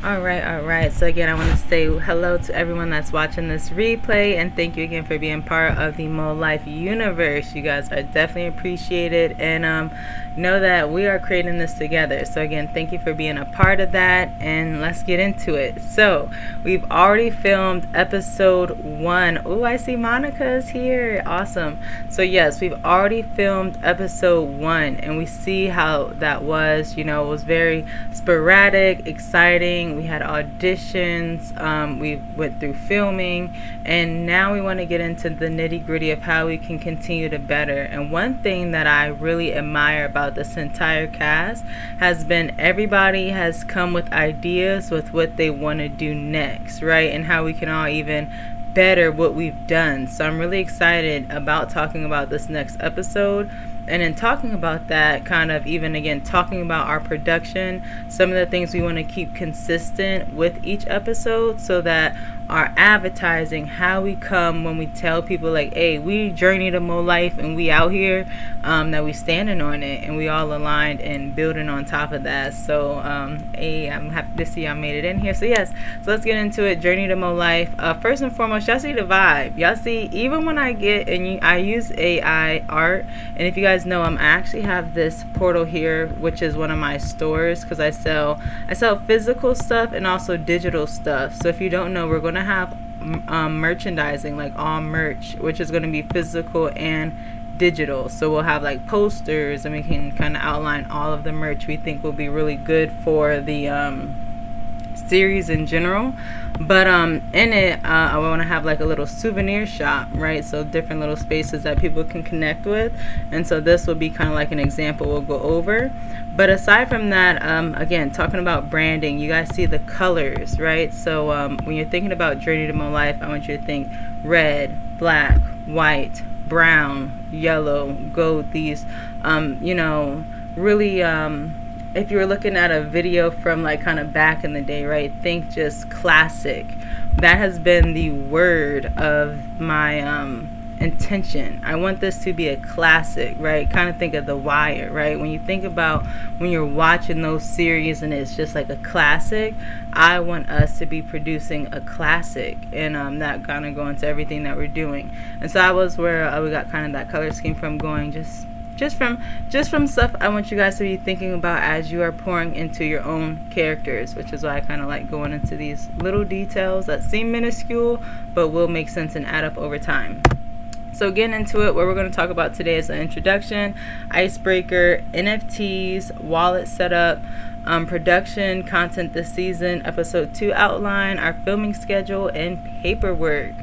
All right, all right. So again, I want to say hello to everyone that's watching this replay, and thank you again for being part of the Mo Life universe. You guys are definitely appreciated, and know that we are creating this together. So again, thank you for being a part of that, and let's get into it. So we've already filmed episode 1. Oh, I see Monica's here. Awesome. So yes, we've already filmed episode 1, and we see how that was. You know, it was very sporadic, exciting. We had auditions, we went through filming, and now we want to get into the nitty gritty of how we can continue to better. And one thing that I really admire about this entire cast has been everybody has come with ideas with what they want to do next, right? And how we can all even better what we've done. So I'm really excited about talking about this next episode. And in talking about that, kind of even again talking about our production, some of the things we want to keep consistent with each episode, so that our advertising, how we come when we tell people like, hey, we journey to Mo Life and we out here, that we standing on it and we all aligned and building on top of that. So hey, I'm happy to see y'all made it in here. So yes, so let's get into it. Journey to Mo Life. First and foremost, y'all see the vibe. Y'all see, even when I get and I use AI art, and if you guys know, I actually have this portal here, which is one of my stores, because I sell physical stuff and also digital stuff. So if you don't know, we're going to have merchandising, like all merch, which is going to be physical and digital. So we'll have like posters, and we can kind of outline all of the merch we think will be really good for the series in general. But in it, I want to have like a little souvenir shop, right? So different little spaces that people can connect with. And so this will be kind of like an example we'll go over. But aside from that, again, talking about branding, you guys see the colors, right? So when you're thinking about Journey to Mo Life, I want you to think red, black, white, brown, yellow, gold. These, really, if you were looking at a video from like kind of back in the day, right, think just classic. That has been the word of my intention. I want this to be a classic, right? Kind of think of The Wire, right? When you think about when you're watching those series and it's just like a classic, I want us to be producing a classic, and that kind of go into everything that we're doing. And so I was where we got kind of that color scheme from, going just from stuff I want you guys to be thinking about as you are pouring into your own characters, which is why I kind of like going into these little details that seem minuscule but will make sense and add up over time. So getting into it, what we're going to talk about today is an introduction, icebreaker, NFTs, wallet setup, production, content this season, episode 2 outline, our filming schedule, and paperwork.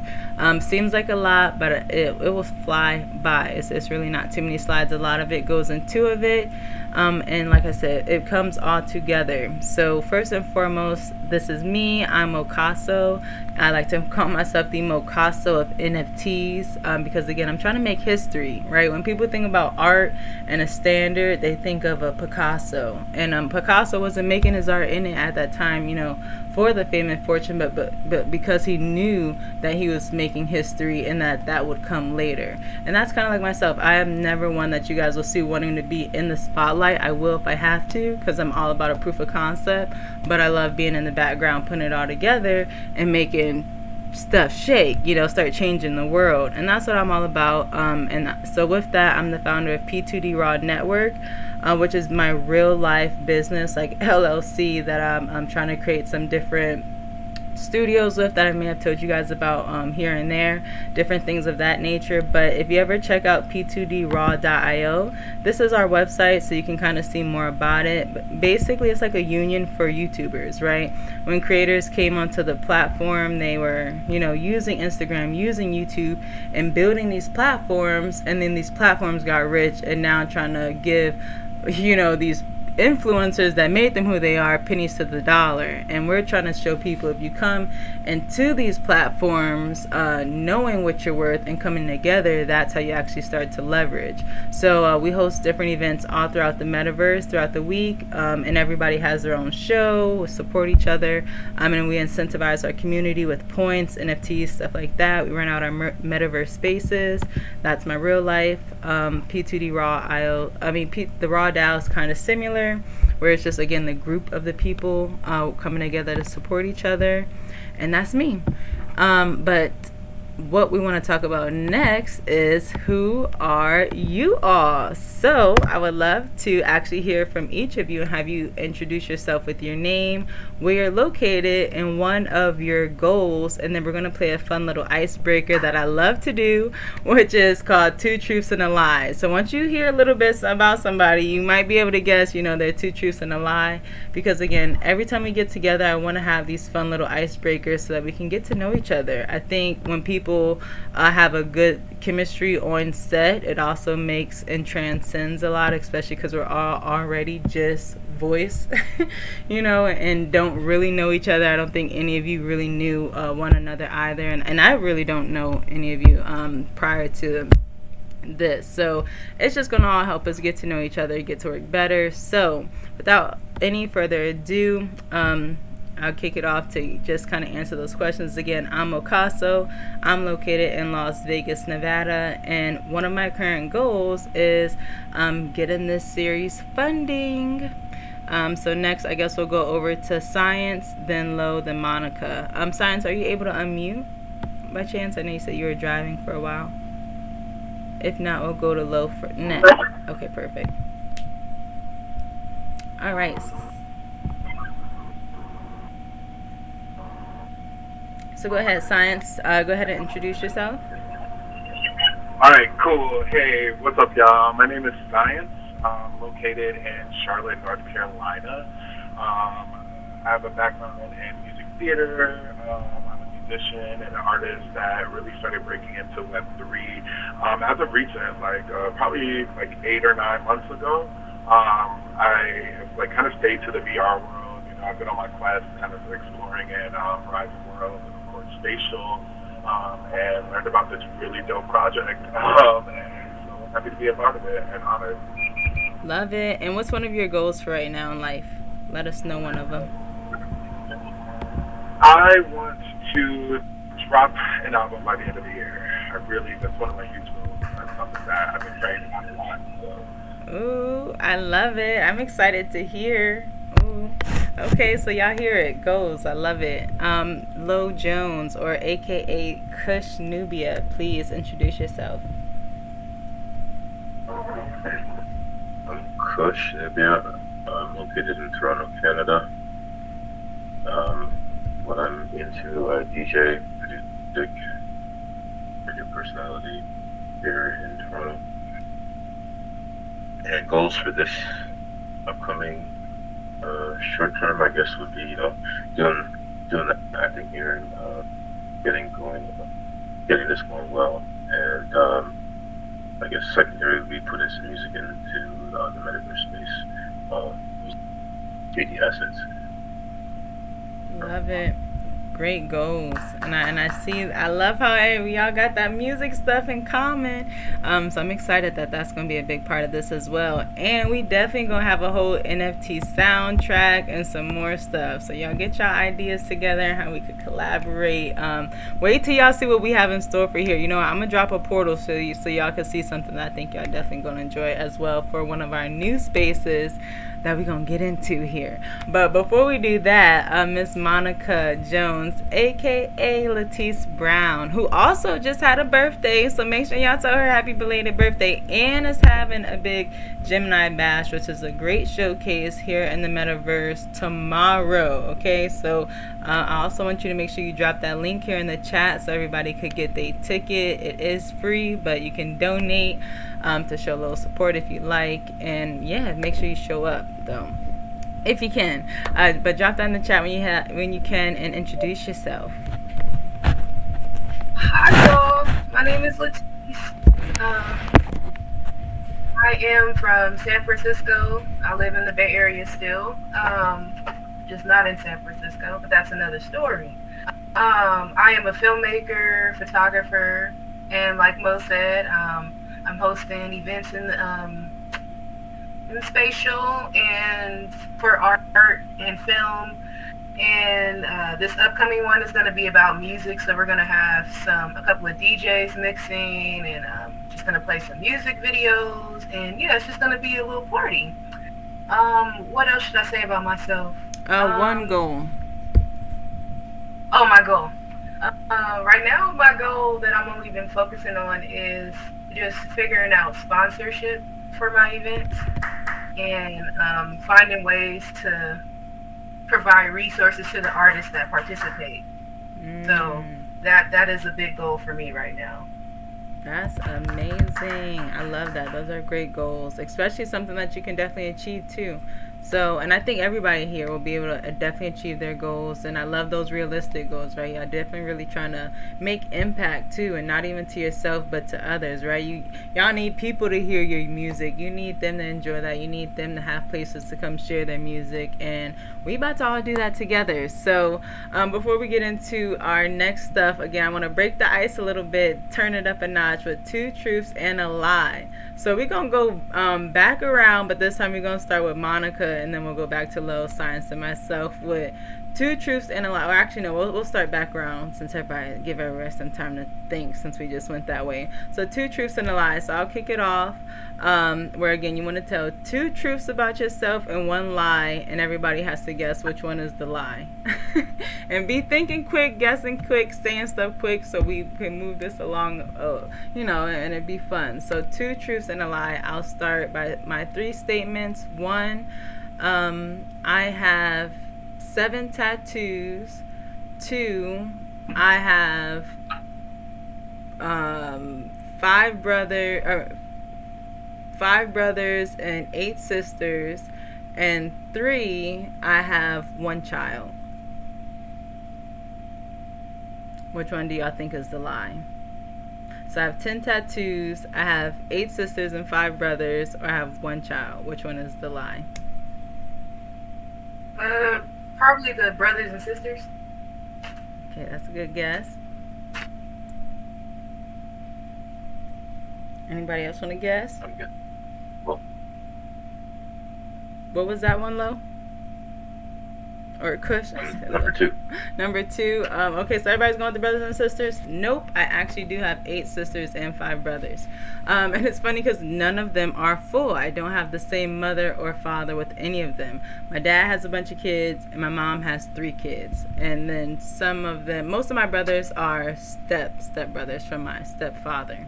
Seems like a lot, but it will fly by. It's really not too many slides. A lot of it goes into it. And like I said, it comes all together. So first and foremost, this is me. I'm Mocasso. I like to call myself the Mocasso of NFTs, because again, I'm trying to make history, right? When people think about art and a standard, they think of a Picasso. And Picasso wasn't making his art in it at that time, for the fame and fortune, but because he knew that he was making history and that would come later. And that's kind of like myself. I am never one that you guys will see wanting to be in the spotlight. I will if I have to, because I'm all about a proof of concept, but I love being in the background, putting it all together and making stuff shake, start changing the world. And that's what I'm all about. And so with that, I'm the founder of P2D Raw Network, which is my real life business, like LLC, that I'm trying to create some different studios with, that I may have told you guys about here and there, different things of that nature. But if you ever check out p2draw.io, this is our website, so you can kind of see more about it. But basically, it's like a union for YouTubers, right? When creators came onto the platform, they were, using Instagram, using YouTube, and building these platforms, and then these platforms got rich, and now trying to give, these influencers that made them who they are pennies to the dollar. And we're trying to show people, if you come into these platforms knowing what you're worth and coming together, that's how you actually start to leverage. So we host different events all throughout the metaverse throughout the week, and everybody has their own show. We support each other, and we incentivize our community with points, NFTs, stuff like that. We run out our metaverse spaces. That's my real life. P2D Raw IO. The Raw DAO is kind of similar. together, where it's just, again, the group of the people coming together to support each other. And that's me. But what we want to talk about next is, who are you all? So I would love to actually hear from each of you and have you introduce yourself with your name, where you're located, and one of your goals. And then we're going to play a fun little icebreaker that I love to do, which is called Two Truths and a Lie. So once you hear a little bit about somebody, you might be able to guess, they're two truths and a lie. Because again, every time we get together, I want to have these fun little icebreakers so that we can get to know each other. I think when people have a good chemistry on set, it also makes and transcends a lot, especially because we're all already just voice, and don't really know each other. I don't think any of you really knew one another either, and I really don't know any of you prior to this. So it's just going to all help us get to know each other, get to work better. So without any further ado, I'll kick it off to just kind of answer those questions. Again, I'm Ocaso. I'm located in Las Vegas, Nevada. And one of my current goals is getting this series funding. So next, I guess we'll go over to Science, then Lo, then Monica. Science, are you able to unmute by chance? I know you said you were driving for a while. If not, we'll go to Lo for next. Okay, perfect. All right. So go ahead, Science. Go ahead and introduce yourself. All right, cool. Hey, what's up, y'all? My name is Science. I'm located in Charlotte, North Carolina. I have a background in music theater. I'm a musician and an artist that really started breaking into Web3 as of recent, probably 8 or 9 months ago. I have kind of stayed to the VR world. I've been on my quest, kind of exploring in Horizon World. Spatial, and learned about this really dope project, and so I'm happy to be a part of it and honored. Love it. And what's one of your goals for right now in life? Let us know one of them. I want to drop an album by the end of the year. That's one of my huge goals. That's something that I've been praying about a lot. So. Ooh, I love it. I'm excited to hear. Ooh. Okay, so y'all hear it. Goals. I love it. Lo Jones, or AKA Kush Nubia, please introduce yourself. I'm Kush Nubia. I'm located in Toronto, Canada. What I'm into, DJ, music, radio personality here in Toronto. And goals for this upcoming short term, I guess, would be doing the acting here and getting this going well, and I guess secondary would be putting some music into the metaverse space, 3D assets. Love it. Great goals. And I love how we all got that music stuff in common. So I'm excited that that's going to be a big part of this as well. And we definitely going to have a whole NFT soundtrack and some more stuff. So y'all get y'all ideas together and how we could collaborate. Wait till y'all see what we have in store for here. I'm going to drop a portal so y'all can see something that I think y'all definitely going to enjoy as well for one of our new spaces that we're going to get into here. But before we do that, Miss Monica Jones, a.k.a. Latisse Brown, who also just had a birthday, so make sure y'all tell her happy belated birthday, and is having a big Gemini Bash, which is a great showcase here in the metaverse tomorrow, okay? So I also want you to make sure you drop that link here in the chat so everybody could get their ticket. It is free, but you can donate to show a little support if you like, and yeah, make sure you show up though if you can, but drop that in the chat when you can, and introduce yourself. Hi y'all, my name is Latisse. I am from San Francisco. I live in the Bay Area still, just not in San Francisco, but that's another story. I am a filmmaker, photographer, and like Mo said, I'm hosting events in spatial and for art and film. And this upcoming one is going to be about music, so we're going to have a couple of DJs mixing, and just going to play some music videos, and yeah, it's just going to be a little party. What else should I say about myself? One Um, goal. oh, my goal. Right now, my goal that I'm only been focusing on is just figuring out sponsorship for my events and finding ways to provide resources to the artists that participate. So Mm. that is a big goal for me right now. That's amazing. I love that. Those are great goals, especially something that you can definitely achieve too. So, and I think everybody here will be able to definitely achieve their goals. And I love those realistic goals, right? You're definitely really trying to make impact too, and not even to yourself, but to others, right? Y'all need people to hear your music. You need them to enjoy that. You need them to have places to come share their music. And we about to all do that together. So, before we get into our next stuff, again, I want to break the ice a little bit, turn it up a notch with two truths and a lie. So we're gonna go back around, but this time we're gonna start with Monica, and then we'll go back to Low Science and myself with two truths and a lie. Or actually, no, we'll start back around since everybody give everybody some time to think since we just went that way. So two truths and a lie. So I'll kick it off. Where again you want to tell two truths about yourself and one lie, and everybody has to guess which one is the lie. And be thinking quick, guessing quick, saying stuff quick, so we can move this along, and it'd be fun. So two truths and a lie. I'll start by my three statements. One, I have 7 tattoos. Two, I have five brothers and 8 sisters, and 3, I have 1 child. Which one do y'all think is the lie? So I have 10 tattoos, I have 8 sisters and 5 brothers, or I have 1 child. Which one is the lie? Probably the brothers and sisters. Okay, that's a good guess. Anybody else want to guess? I'm good. Well, What was that one, Lo? Or Kush? number 2. Number 2. Okay, so everybody's going with the brothers and sisters? Nope. I actually do have 8 sisters and 5 brothers. And it's funny because none of them are full. I don't have the same mother or father with any of them. My dad has a bunch of kids, and my mom has 3 kids. And then most of my brothers are step-brothers from my stepfather.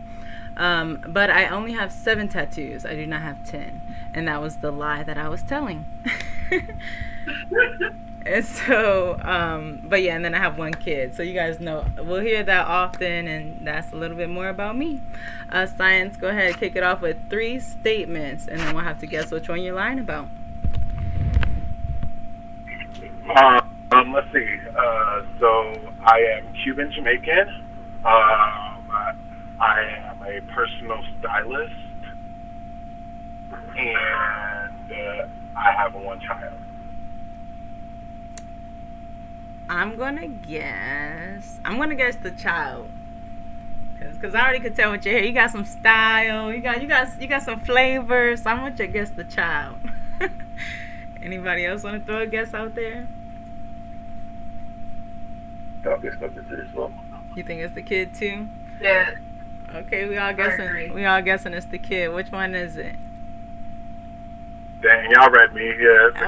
But I only have 7 tattoos. I do not have 10. And that was the lie that I was telling. And so, but yeah, and then I have 1 kid. So you guys know, we'll hear that often, and that's a little bit more about me. Science, go ahead, kick it off with 3 statements, and then we'll have to guess which one you're lying about. Let's see. So I am Cuban Jamaican. I am a personal stylist, and I have 1 child. I'm gonna guess the child, cause I already could tell with your hair. You got some style. You got some flavor. So I'm gonna guess the child. Anybody else want to throw a guess out there? I'll guess number 3 as well. You think it's the kid too? Yeah. Okay, we all guessing it's the kid. Which one is it? Dang, y'all read me. Yeah, it's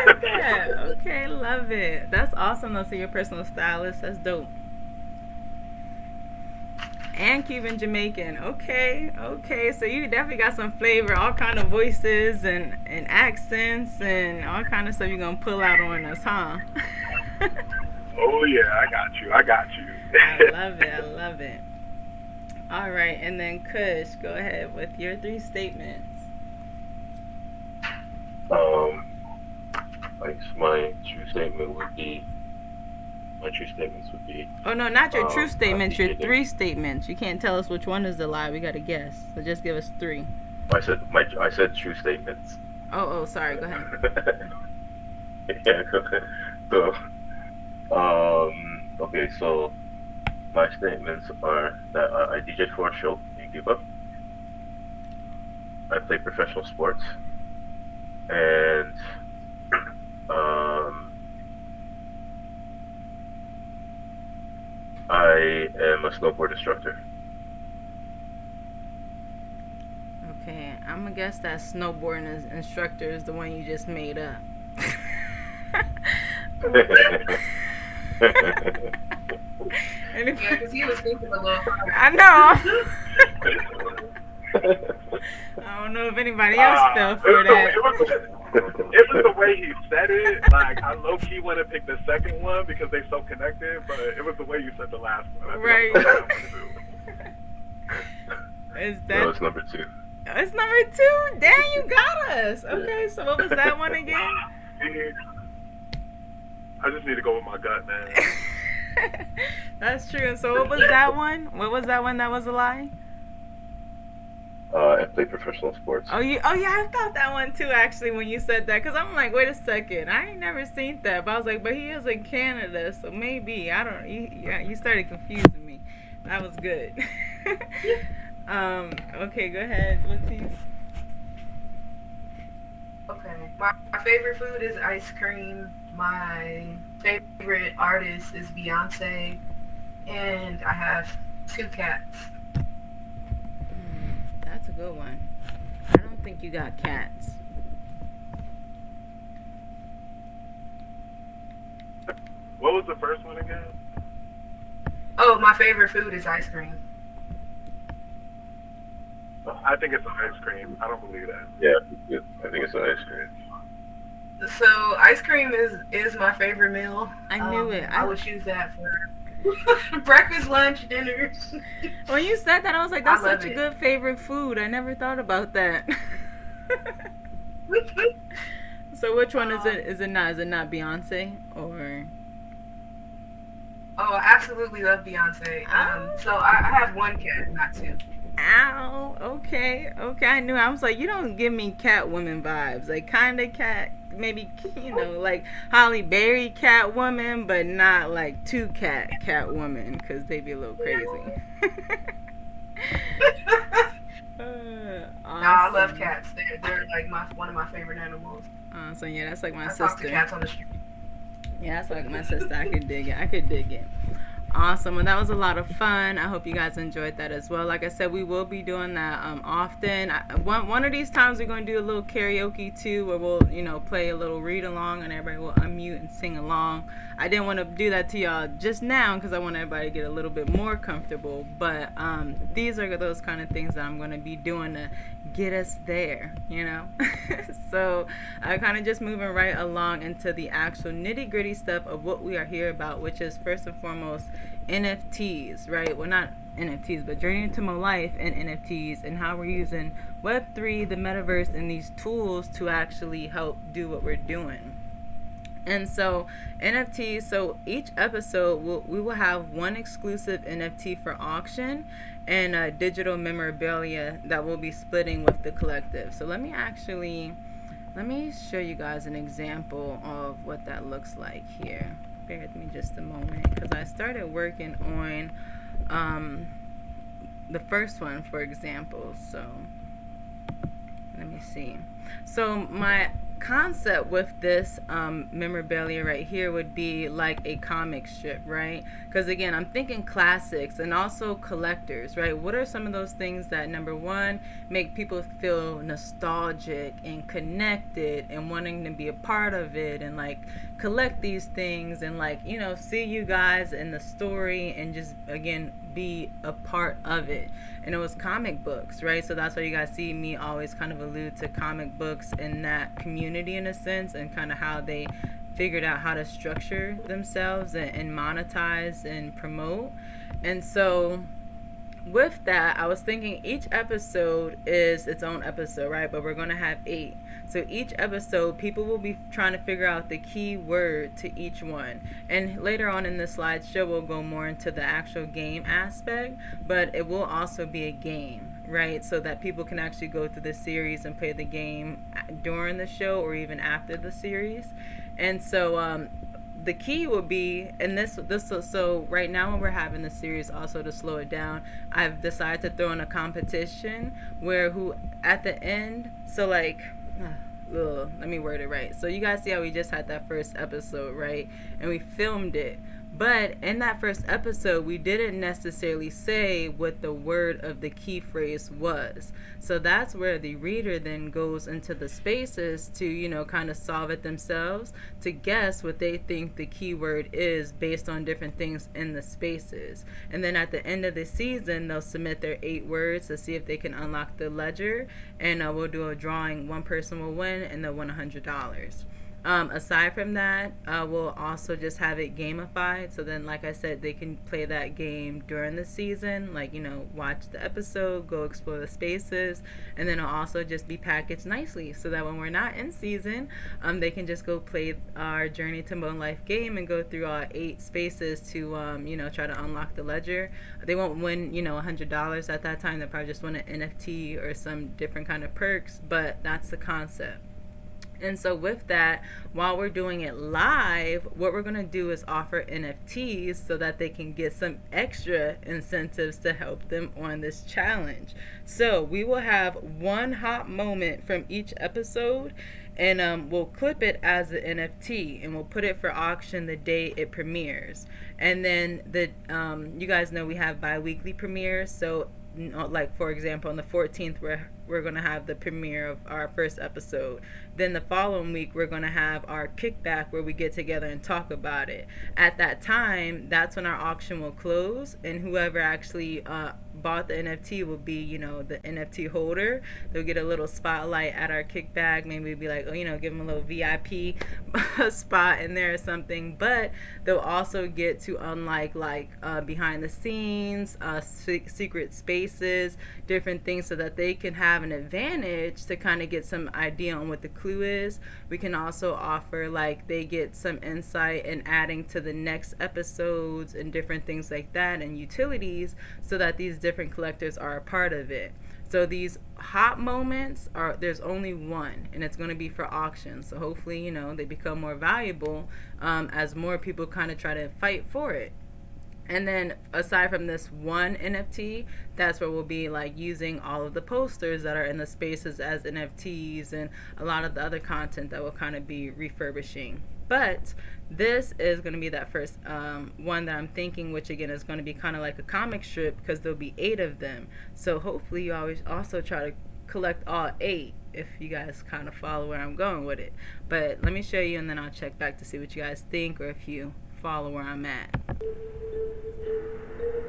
Okay, okay, love it. That's awesome though. So you're a personal stylist. That's dope. And Cuban Jamaican. Okay. So you definitely got some flavor, all kind of voices and accents and all kind of stuff you're gonna pull out on us, huh? Oh yeah, I got you. I love it. All right, and then Kush, go ahead with your 3 statements. Like my true statements would be. Oh no, not your true statements. Your beginning. 3 statements. You can't tell us which one is the lie. We gotta guess. So just give us 3. I said true statements. Oh, sorry. Go ahead. Yeah, go ahead. So, okay, so my statements are that I DJ for a show in Cuba. I play professional sports, and I am a snowboard instructor. Okay, I'm gonna gonna guess that snowboarding instructor is the one you just made up. And if, Yeah, because he was thinking a little hard. I know. I don't know if anybody else fell for that. It was the way he said it. Like, I low-key want to pick the second one because they're so connected, but it was the way you said the last one. Right. Is that? No, it's number 2. It's number 2. Damn, you got us. Okay, so what was that one again? I just need to go with my gut, man. That's true. And so what was that one? What was that one that was a lie? I play professional sports. Oh yeah, I thought that one too actually when you said that, because I'm like, wait a second, I ain't never seen that, but I was like, but he is in Canada, so maybe I don't. You started confusing me. That was good. Okay, go ahead, Latice. Okay, my favorite food is ice cream. My favorite artist is Beyonce, and I have 2 cats. That's a good one. I don't think you got cats. What was the first one again? Oh, my favorite food is ice cream. I think it's ice cream. I don't believe that. Yeah, I think it's ice cream. So ice cream is my favorite meal. I knew it. I would choose that for breakfast, lunch, dinner. When you said that, I was like, that's such a it. good favorite food. I never thought about that. So which one is it? Is it not Beyonce or? Oh, I absolutely love Beyonce. So I have 1 cat, not 2. Ow. Okay. I knew. I was like, you don't give me Catwoman vibes. Like kind of cat, maybe like Halle Berry Catwoman, but not like 2 Catwoman, because they be a little crazy. Awesome. I love cats. They're like one of my favorite animals. So yeah, that's like my sister. Talk to cats on the street. Yeah, that's like my sister. I could dig it. Awesome. Well, that was a lot of fun. I hope you guys enjoyed that as well. Like I said, we will be doing that often. One of these times we're going to do a little karaoke too, where we'll play a little read along and everybody will unmute and sing along. I didn't want to do that to y'all just now because I want everybody to get a little bit more comfortable. But these are those kind of things that I'm going to be doing to get us there, So I'm kind of just moving right along into the actual nitty gritty stuff of what we are here about, which is first and foremost NFTs, right? Well, not NFTs, but Journey into My Life and NFTs, and how we're using Web3, the metaverse, and these tools to actually help do what we're doing. And so NFTs, so each episode we will have one exclusive NFT for auction and digital memorabilia that we'll be splitting with the collective. So let me show you guys an example of what that looks like here. Bear with me just a moment, because I started working on the first one, for example. So let me see. So my concept with this memorabilia right here would be like a comic strip, right? Because again, I'm thinking classics and also collectors, right? What are some of those things that, number one, make people feel nostalgic and connected and wanting to be a part of it and like collect these things and like see you guys in the story and just again be a part of it. And it was comic books, right? So that's why you guys see me always kind of allude to comic books in that community in a sense, and kind of how they figured out how to structure themselves and monetize and promote. And so with that, I was thinking each episode is its own episode, right? But we're going to have 8. So each episode, people will be trying to figure out the key word to each one. And later on in the slideshow, we'll go more into the actual game aspect, but it will also be a game, right? So that people can actually go through the series and play the game during the show or even after the series. And so the key will be, and so right now when we're having the series, also to slow it down, I've decided to throw in a competition where who at the end, so like let me word it right. So you guys see how we just had that first episode, right? And we filmed it, But in that first episode, we didn't necessarily say what the word of the key phrase was. So that's where the reader then goes into the spaces to, kind of solve it themselves, to guess what they think the keyword is based on different things in the spaces. And then at the end of the season, they'll submit their 8 words to see if they can unlock the ledger. And we'll do a drawing. One person will win, and they'll win $100. Aside from that, we'll also just have it gamified. So then, like I said, they can play that game during the season, like, watch the episode, go explore the spaces, and then it'll also just be packaged nicely so that when we're not in season, they can just go play our Journey to Bone Life game and go through our 8 spaces to, try to unlock the ledger. They won't win, $100 at that time. They'll probably just win an NFT or some different kind of perks, but that's the concept. And so with that, while we're doing it live, what we're going to do is offer NFTs so that they can get some extra incentives to help them on this challenge. So we will have one hot moment from each episode, and we'll clip it as an NFT, and we'll put it for auction the day it premieres. And then you guys know we have bi-weekly premieres, so like for example on the 14th we're going to have the premiere of our first episode. Then the following week we're going to have our kickback where we get together and talk about it. At that time, that's when our auction will close, and whoever actually bought the NFT will be, the NFT holder. They'll get a little spotlight at our kickback, maybe be like, give them a little VIP spot in there or something. But they'll also get to unlike behind the scenes, secret spaces, different things, so that they can have an advantage to kind of get some idea on what the clue is. We can also offer they get some insight in adding to the next episodes and different things like that, and utilities, so that these different collectors are a part of it. So these hot moments there's only one, and it's going to be for auction. So hopefully, they become more valuable as more people kind of try to fight for it. And then aside from this one NFT, that's where we'll be using all of the posters that are in the spaces as NFTs, and a lot of the other content that will kind of be refurbishing. But this is going to be that first one that I'm thinking, which again is going to be kind of like a comic strip, because there'll be 8 of them. So hopefully you always also try to collect all 8, if you guys kind of follow where I'm going with it. But let me show you, and then I'll check back to see what you guys think, or if you follow where I'm at.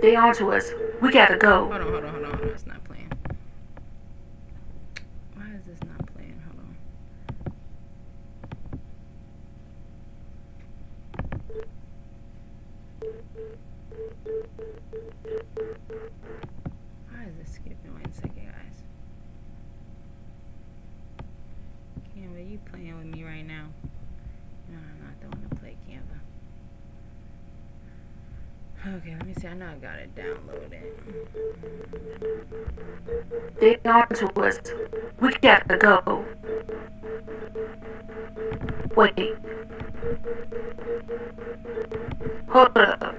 They on to us. We gotta go. Hold on. It's not playing. Why is this not playing? Hold on. Why is this skipping? Wait a second, guys. Canva, you playing with me right now? No, I'm not the one to play Canva. Okay, let me see. I know I got it downloaded. They on to us. We gotta go. Wait. Hold up.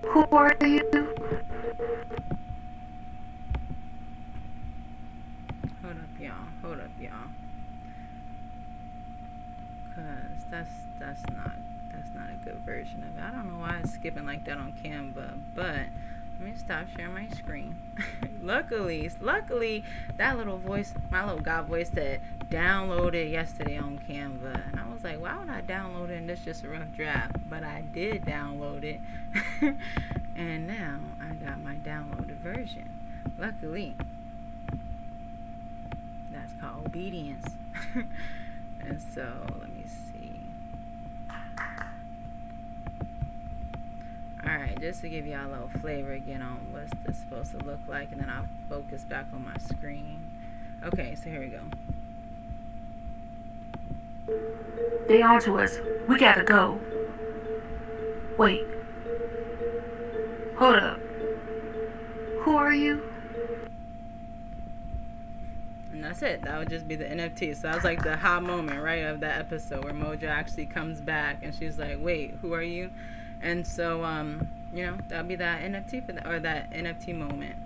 Who are you? Hold up, y'all. Cause that's not a good version of it. I don't know why it's skipping like that on Canva, but let me stop sharing my screen. Luckily, that little voice, my little God voice, said downloaded yesterday on Canva, and I was like, why would I download it and this just a rough draft? But I did download it, and now I got my downloaded version. Luckily, that's called obedience. And so let me see. Alright, just to give y'all a little flavor again on what's this supposed to look like, and then I'll focus back on my screen. Okay, so here we go. They on to us. We gotta go. Wait. Hold up. Who are you? And that's it. That would just be the NFT. So that was like the hot moment, right, of that episode where Mojo actually comes back and she's like, wait, who are you? And so, that'll be that NFT for that, or that NFT moment.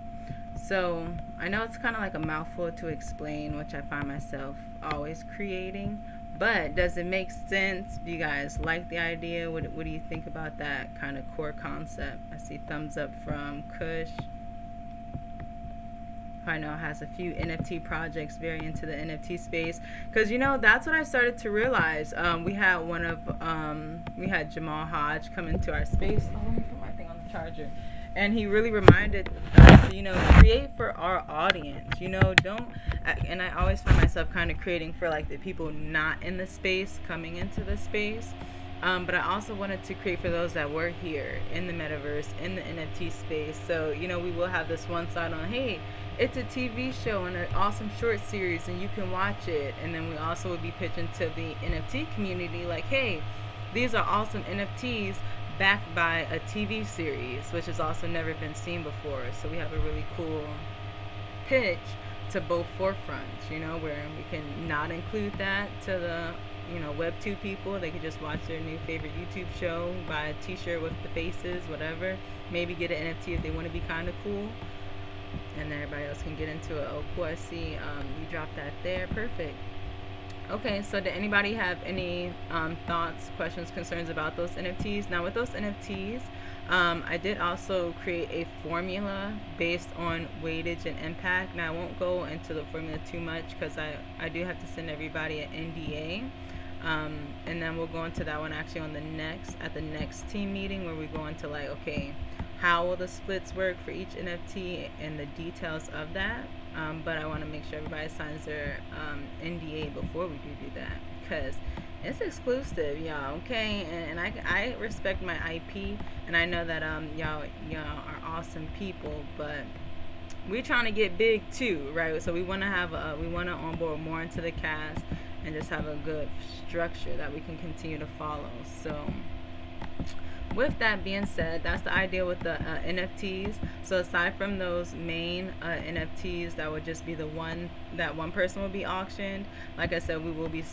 So I know it's kind of like a mouthful to explain, which I find myself always creating, But does it make sense? Do you guys like the idea? What do you think about that kind of core concept? I see thumbs up from Kush. I know has a few NFT projects very into the NFT space, because that's what I started to realize. We had we had Jamal Hodge come into our space. Oh, let me put my thing on the charger. And he really reminded us to, create for our audience. Don't. And I always find myself kind of creating for like the people not in the space coming into the space. But I also wanted to create for those that were here in the metaverse, in the NFT space. So, we will have this one side on, hey, it's a TV show and an awesome short series and you can watch it. And then we also would be pitching to the NFT community like, hey, these are awesome NFTs backed by a TV series, which has also never been seen before. So we have a really cool pitch to both forefronts, where we can not include that to the Web 2 people. They could just watch their new favorite YouTube show, buy a t-shirt with the faces, whatever. Maybe get an NFT if they want to be kind of cool. And then everybody else can get into it. Oh, cool. I see you dropped that there. Perfect. Okay, so did anybody have any thoughts, questions, concerns about those NFTs? Now, with those NFTs, I did also create a formula based on weightage and impact. Now, I won't go into the formula too much because I do have to send everybody an NDA. And then we'll go into that one actually at the next team meeting, where we go into like, okay, how will the splits work for each NFT and the details of that. But I want to make sure everybody signs their NDA before we do that, because it's exclusive, y'all. Okay, and I respect my IP, and I know that y'all are awesome people, but we're trying to get big too, right? So we want to onboard more into the cast and just have a good structure that we can continue to follow. So with that being said, that's the idea with the NFTs. So aside from those main NFTs, that would just be the one that one person will be auctioned. Like I said, we will be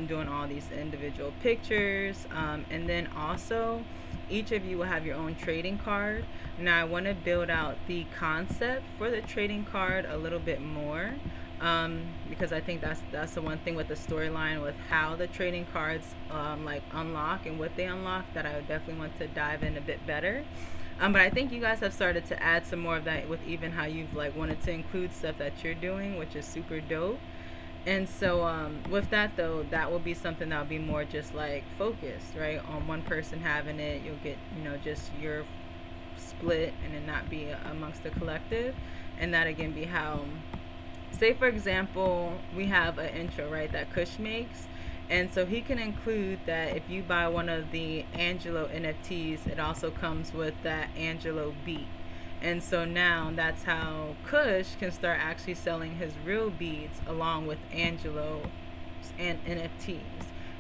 doing all these individual pictures, and then also each of you will have your own trading card. Now I want to build out the concept for the trading card a little bit more, because I think that's the one thing with the storyline with how the trading cards like unlock and what they unlock, that I would definitely want to dive in a bit better. But I think you guys have started to add some more of that with even how you've like wanted to include stuff that you're doing, which is super dope. And so with that though, that will be something that will be more just like focused, right, on one person having it. You'll get just your split, and then not be amongst the collective. And that again be how, say for example, we have an intro, right, that Kush makes, and so he can include that if you buy one of the Angelo NFTs, it also comes with that Angelo beat. And so now that's how Kush can start actually selling his real beads along with Angelo's and NFTs,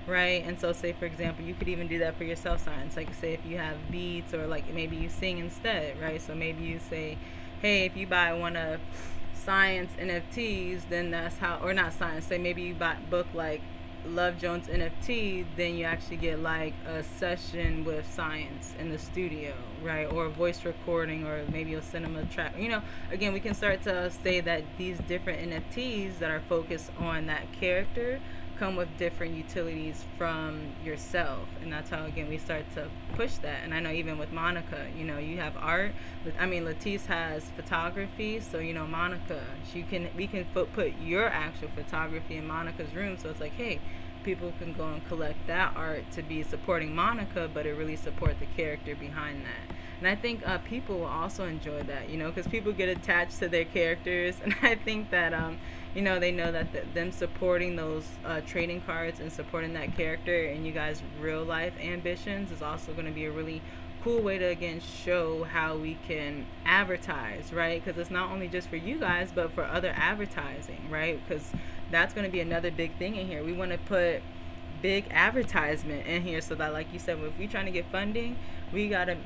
right? And so say for example, you could even do that for your self signs, like say if you have beads, or like maybe you sing instead, right? So maybe you say, hey, if you buy one of Science NFTs, then that's how, or not Science, say maybe you book like Love Jones NFT, then you actually get like a session with Science in the studio, right? Or a voice recording, or maybe you'll send them a track. Again, we can start to say that these different NFTs that are focused on that character come with different utilities from yourself, and that's how again we start to push that. And I know even with Monica, you have art. Latisse has photography, so Monica, we can put your actual photography in Monica's room, so it's like, hey, people can go and collect that art to be supporting Monica, but it really support the character behind that. And I think people will also enjoy that, because people get attached to their characters, and I think that they know that them supporting those trading cards and supporting that character and you guys' real life ambitions is also going to be a really cool way to again show how we can advertise, right? Because it's not only just for you guys, but for other advertising, right? Because that's going to be another big thing in here. We want to put big advertisement in here, so that, like you said, if we're trying to get funding, we gotta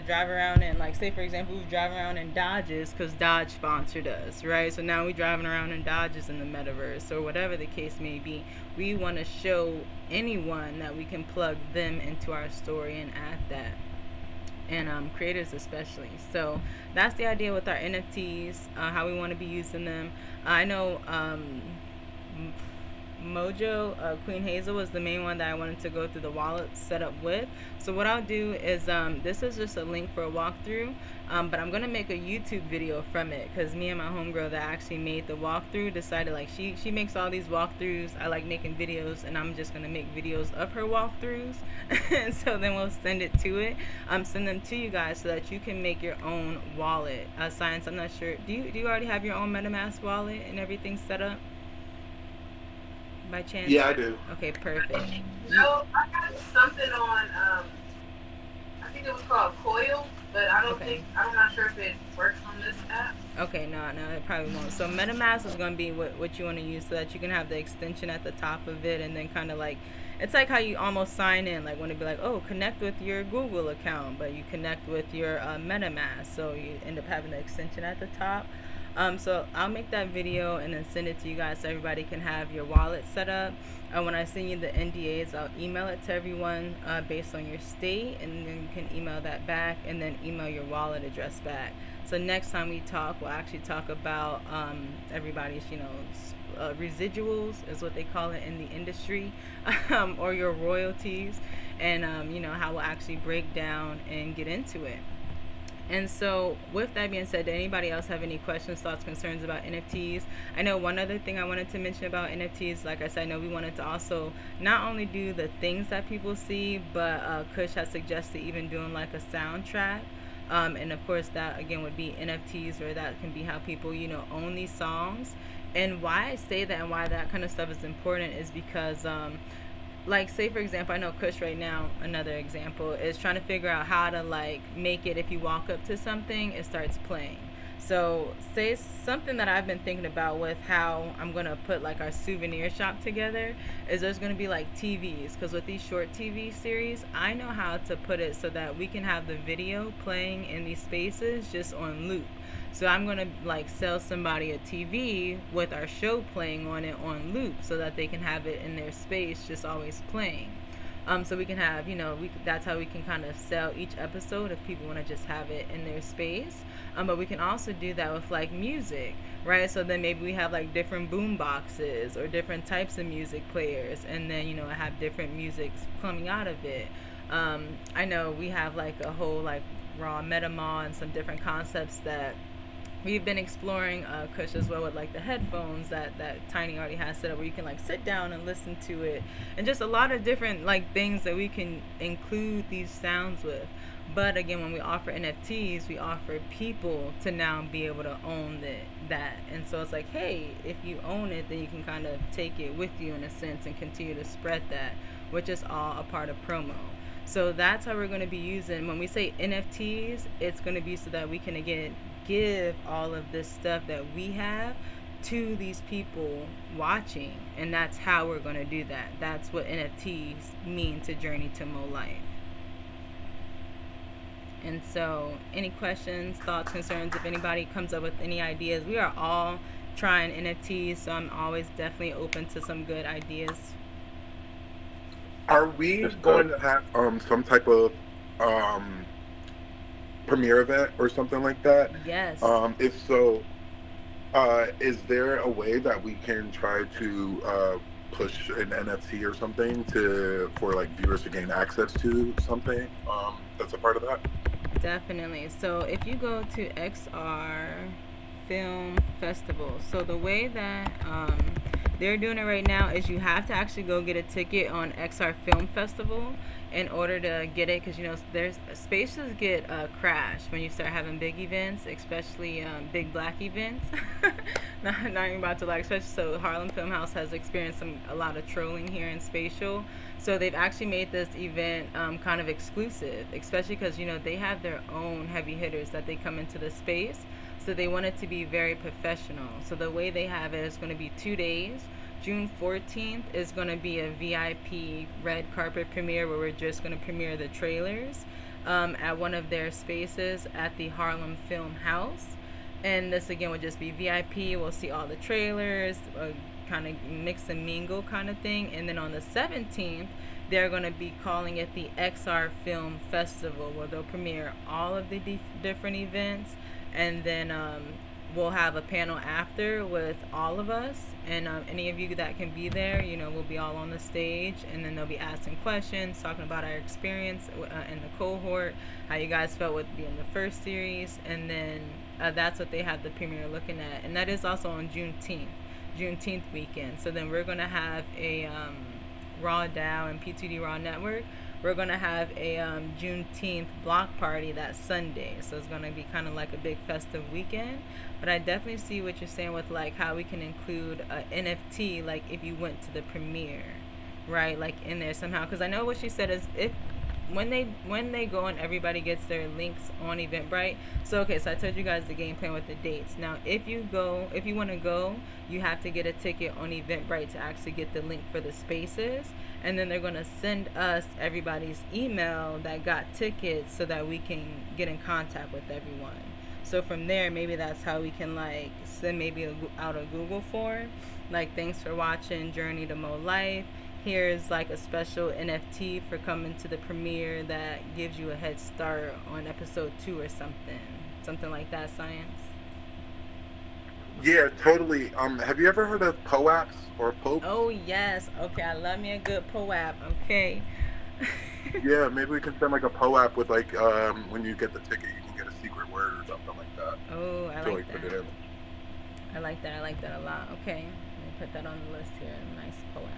drive around and, like, say for example, we drive around in Dodges because Dodge sponsored us, right? So now we're driving around in Dodges in the metaverse, or whatever the case may be. We want to show anyone that we can plug them into our story and add that, and creators especially. So that's the idea with our NFTs, how we want to be using them. I know Mojo, Queen Hazel was the main one that I wanted to go through the wallet setup with. So what I'll do is, this is just a link for a walkthrough, but I'm gonna make a YouTube video from it because me and my homegirl that actually made the walkthrough decided like she makes all these walkthroughs. I like making videos, and I'm just gonna make videos of her walkthroughs. And so then we'll send it to it. Send them to you guys so that you can make your own wallet. Science, I'm not sure. Do you already have your own MetaMask wallet and everything set up? By chance? Yeah, I do. Okay, perfect. No, I got something on. I think it was called Coil, but I don't Okay. think I'm not sure if it works on this app. Okay, no, it probably won't. So MetaMask is going to be what you want to use so that you can have the extension at the top of it, and then kind of like, it's like how you almost sign in, like when it be like, oh, connect with your Google account, but you connect with your MetaMask, so you end up having the extension at the top. So I'll make that video and then send it to you guys so everybody can have your wallet set up. When I send you the NDAs, I'll email it to everyone based on your state, and then you can email that back and then email your wallet address back. So next time we talk, we'll actually talk about everybody's, residuals is what they call it in the industry, or your royalties, and how we'll actually break down and get into it. And so with that being said, did anybody else have any questions, thoughts, concerns about NFTs? I know one other thing I wanted to mention about NFTs, like I said, I know we wanted to also not only do the things that people see, but Kush has suggested even doing like a soundtrack. And of course that again would be NFTs, or that can be how people, own these songs. And why I say that and why that kind of stuff is important is because like, say for example, I know Kush right now, another example, is trying to figure out how to like make it, if you walk up to something, it starts playing. So say something that I've been thinking about with how I'm going to put like our souvenir shop together is there's going to be like TVs, because with these short TV series, I know how to put it so that we can have the video playing in these spaces just on loop. So I'm going to like sell somebody a TV with our show playing on it on loop so that they can have it in their space just always playing. So we can have, that's how we can kind of sell each episode if people want to just have it in their space. But we can also do that with like music, right? So then maybe we have like different boom boxes or different types of music players, and then, have different music coming out of it. I know we have like a whole like raw metamaw and some different concepts that we've been exploring, Kush, as well, with like the headphones that Tiny already has set up, where you can like sit down and listen to it, and just a lot of different like things that we can include these sounds with. But again, when we offer NFTs, we offer people to now be able to own that. And so it's like, hey, if you own it, then you can kind of take it with you in a sense and continue to spread that, which is all a part of promo. So that's how we're going to be using, when we say NFTs, it's going to be so that we can again give all of this stuff that we have to these people watching, and that's how we're going to do that. That's what NFTs mean to Journey to Mo Life. And so any questions, thoughts, concerns, if anybody comes up with any ideas, we are all trying NFTs, so I'm always definitely open to some good ideas. Are we going to have some type of premiere event or something like that? Yes. If so, is there a way that we can try to push an NFT or something for like viewers to gain access to something that's a part of that? Definitely. So if you go to XR Film Festival, so the way that they're doing it right now is you have to actually go get a ticket on XR Film Festival in order to get it, because there's spaces get crashed when you start having big events, especially big black events. not even about to like, especially, so Harlem Film House has experienced a lot of trolling here in Spatial, so they've actually made this event kind of exclusive, especially because they have their own heavy hitters that they come into the space. So they want it to be very professional. So the way they have it is going to be 2 days. June 14th is going to be a VIP red carpet premiere where we're just going to premiere the trailers at one of their spaces at the Harlem Film House. And this again would just be VIP. We'll see all the trailers, kind of mix and mingle kind of thing. And then on the 17th, they're going to be calling it the XR Film Festival, where they'll premiere all of the different events. And then we'll have a panel after with all of us, and any of you that can be there, we'll be all on the stage, and then they'll be asking questions, talking about our experience in the cohort, how you guys felt with being the first series, and then that's what they have the premiere looking at, and that is also on Juneteenth weekend. So then we're gonna have a Raw DAO and P2D Raw Network. We're gonna have a Juneteenth block party that Sunday, so it's gonna be kind of like a big festive weekend. But I definitely see what you're saying with like how we can include a NFT, like if you went to the premiere, right? Like in there somehow, because I know what she said is if when they go and everybody gets their links on Eventbrite. So okay, so I told you guys the game plan with the dates. Now if you want to go, you have to get a ticket on Eventbrite to actually get the link for the spaces, and then they're going to send us everybody's email that got tickets so that we can get in contact with everyone. So from there, maybe that's how we can like send maybe out a Google form, like thanks for watching Journey to Mo Life. Here's like a special NFT for coming to the premiere that gives you a head start on episode 2 or something like that. Science. Yeah, totally. Have you ever heard of POAPs or POAPs? Oh yes. Okay, I love me a good POAP. Okay. Yeah, maybe we can send like a POAP with like when you get the ticket, you can get a secret word or something like that. Oh, I like that. Put it in. I like that a lot. Okay, let me put that on the list here. Nice POAP.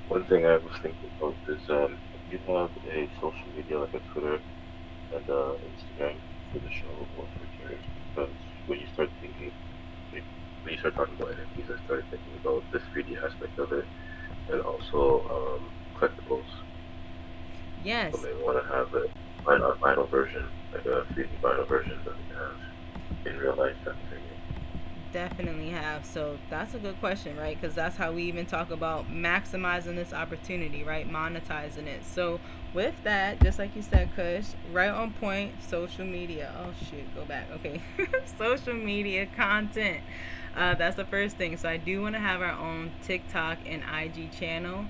One thing I was thinking of is if you have a social media like a Twitter and Instagram for the show or for yours, because when you start talking about NFTs, I started thinking about the 3D aspect of it and also collectibles. Yes. So they want to have a vinyl version, like a 3D vinyl version that we have in real life type of thing. Definitely have. So that's a good question, right? Because that's how we even talk about maximizing this opportunity, right? Monetizing it. So with that, just like you said, Kush, right on point, social media. Oh shoot, go back. Okay. Social media content. That's the first thing. So I do want to have our own TikTok and IG channel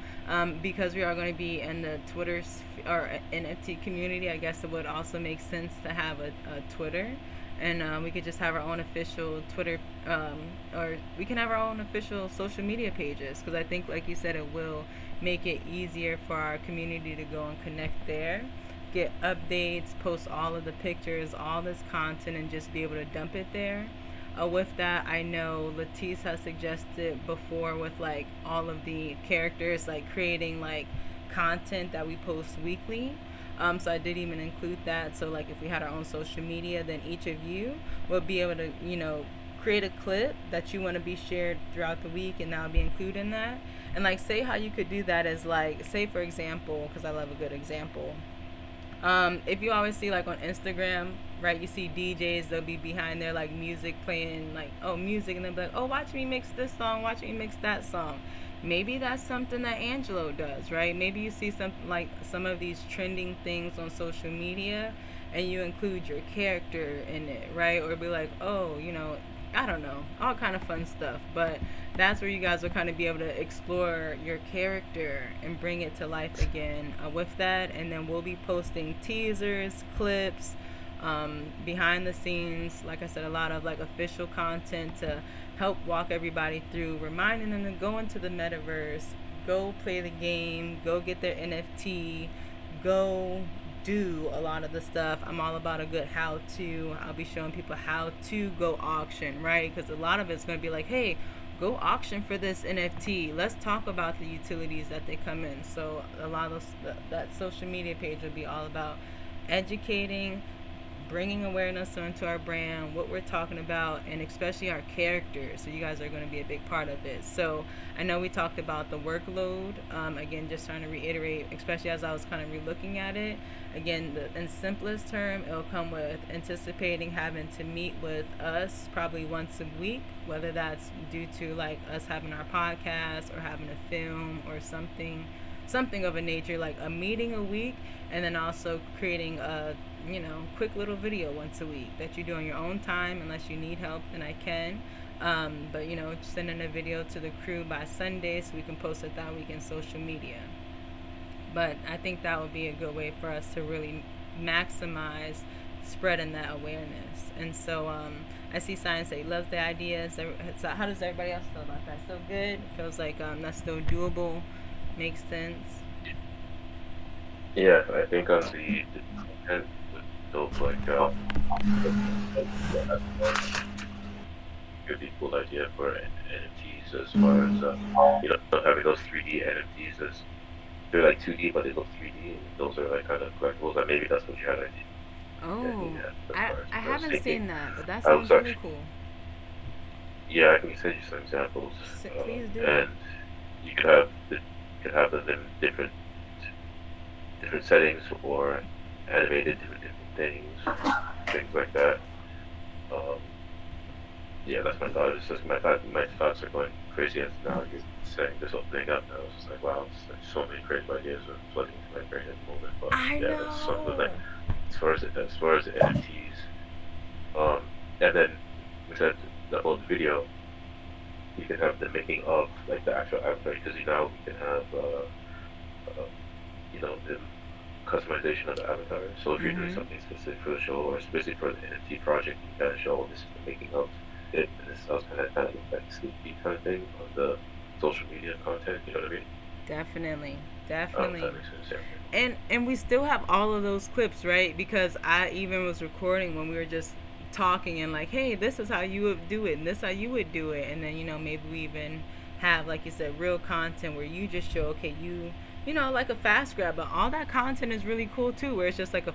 because we are going to be in the Twitter or NFT community. I guess it would also make sense to have a Twitter. And we could just have our own official Twitter, or we can have our own official social media pages, because I think, like you said, it will make it easier for our community to go and connect there, get updates, post all of the pictures, all this content, and just be able to dump it there. With that, I know Latisse has suggested before with like all of the characters, like creating like content that we post weekly. So I did even include that. So like if we had our own social media, then each of you will be able to, create a clip that you want to be shared throughout the week, and that'll be included in that. And like say how you could do that is like, say for example, because I love a good example. If you always see like on Instagram, right, you see DJs, they'll be behind there like music playing, like, oh, music, and they'll be like, oh, watch me mix this song, watch me mix that song. Maybe that's something that Angelo does, right? Maybe you see some of these trending things on social media and you include your character in it, right? Or be like, oh, I don't know, all kind of fun stuff. But that's where you guys will kind of be able to explore your character and bring it to life again with that. And then we'll be posting teasers, clips, behind the scenes, like I said, a lot of like official content to help walk everybody through, reminding them to go into the metaverse, go play the game, go get their NFT, go do a lot of the stuff. I'm all about a good how-to. I'll be showing people how to go auction, right? Because a lot of it's going to be like, hey, go auction for this NFT. Let's talk about the utilities that they come in. So a lot of that social media page will be all about educating, bringing awareness onto our brand, what we're talking about, and especially our characters. So you guys are going to be a big part of it. So I know we talked about the workload. Again, just trying to reiterate, especially as I was kind of relooking at it. Again, in simplest term, it'll come with anticipating having to meet with us probably once a week, whether that's due to like us having our podcast or having a film or something of a nature, like a meeting a week, and then also creating a quick little video once a week that you do on your own time, unless you need help, then I can. But sending a video to the crew by Sunday so we can post it that week in social media. But I think that would be a good way for us to really maximize spreading that awareness. And so I see Science say loves the idea. So how does everybody else feel about that? Still good? Feels like that's still doable. Makes sense. Yeah, I think on the content with dope like could be a cool idea for NFTs as far as having those 3D NFTs as they're like 2D but they look 3D and those are like kind of collectibles. And maybe that's what you had idea. Oh, Yeah, as I far as I I was haven't thinking. seen that, but that I was sounds really actually cool. yeah, I can send you some examples, Please do. and you could have them in different settings or animated different things like that. Um, yeah, that's my thought. It's just my thoughts are going crazy as now you're setting this whole thing up. And I was just like, wow, it's like so many creative ideas are flooding into my brain at the moment. But I yeah, that's something like know. as far as the NFTs, and then we said about the video, you can have the making of like the actual avatar because we can have uh, the customization of the avatar. So if you're doing Mhm. something specific for the show or specific for the NFT project, you can kind of show this is the making of it, and this is kind of like sneak peek kind of thing on the social media content. You know what I mean? Definitely. I don't know if Definitely. that makes sense. Yeah. And we still have all of those clips, right? Because I even was recording when we were just talking and like, hey, this is how you would do it and this is how you would do it. And then, maybe we even have, like you said, real content where you just show, okay, like a fast grab, but all that content is really cool too, where it's just like a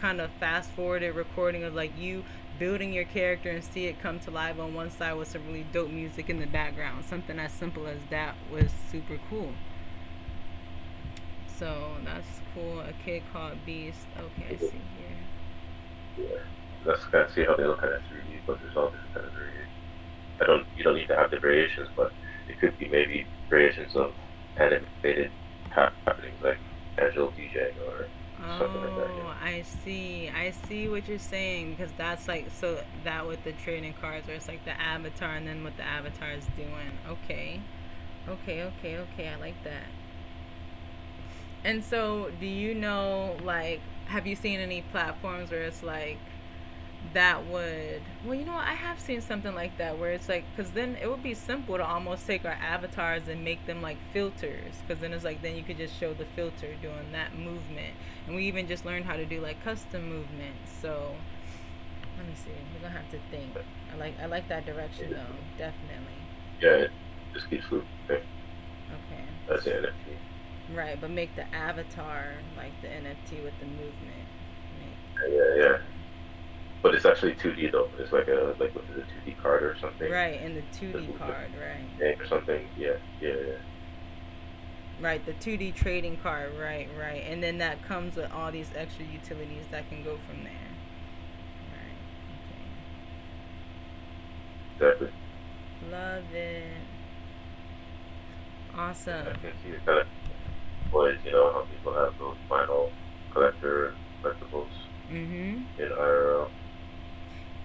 kind of fast forwarded recording of like you building your character and see it come to life on one side with some really dope music in the background. Something as simple as that was super cool. So that's cool. A kid called Beast. Okay, I see here. Yeah. Let's kind of see how they look at it 3D, but there's all different kind of variations. You don't need to have the variations, but it could be maybe variations of animated happenings like casual DJing or something like that. Oh, I see. I see what you're saying because that's like so that with the trading cards where it's like the avatar and then what the avatar is doing. Okay. Okay, okay, okay. I like that. And so, do you know, like, have you seen any platforms where it's like that would, well, what? I have seen something like that where it's like, because then it would be simple to almost take our avatars and make them like filters. Because then it's like, then you could just show the filter doing that movement. And we even just learned how to do like custom movements. So, let me see. We're going to have to think. I like that direction though. Definitely. Yeah, it just keeps looping. Okay. That's the NFT. Right, but make the avatar like the NFT with the movement. Yeah. But it's actually 2D though. It's like with a 2D card or something. Right, in the 2D card, right. Or something. Yeah. Right, the 2D trading card, right. And then that comes with all these extra utilities that can go from there. Right, Exactly. okay. Love it. Awesome. I can see it kind of boys, how people have those final collectibles Mm-hmm. in IRL.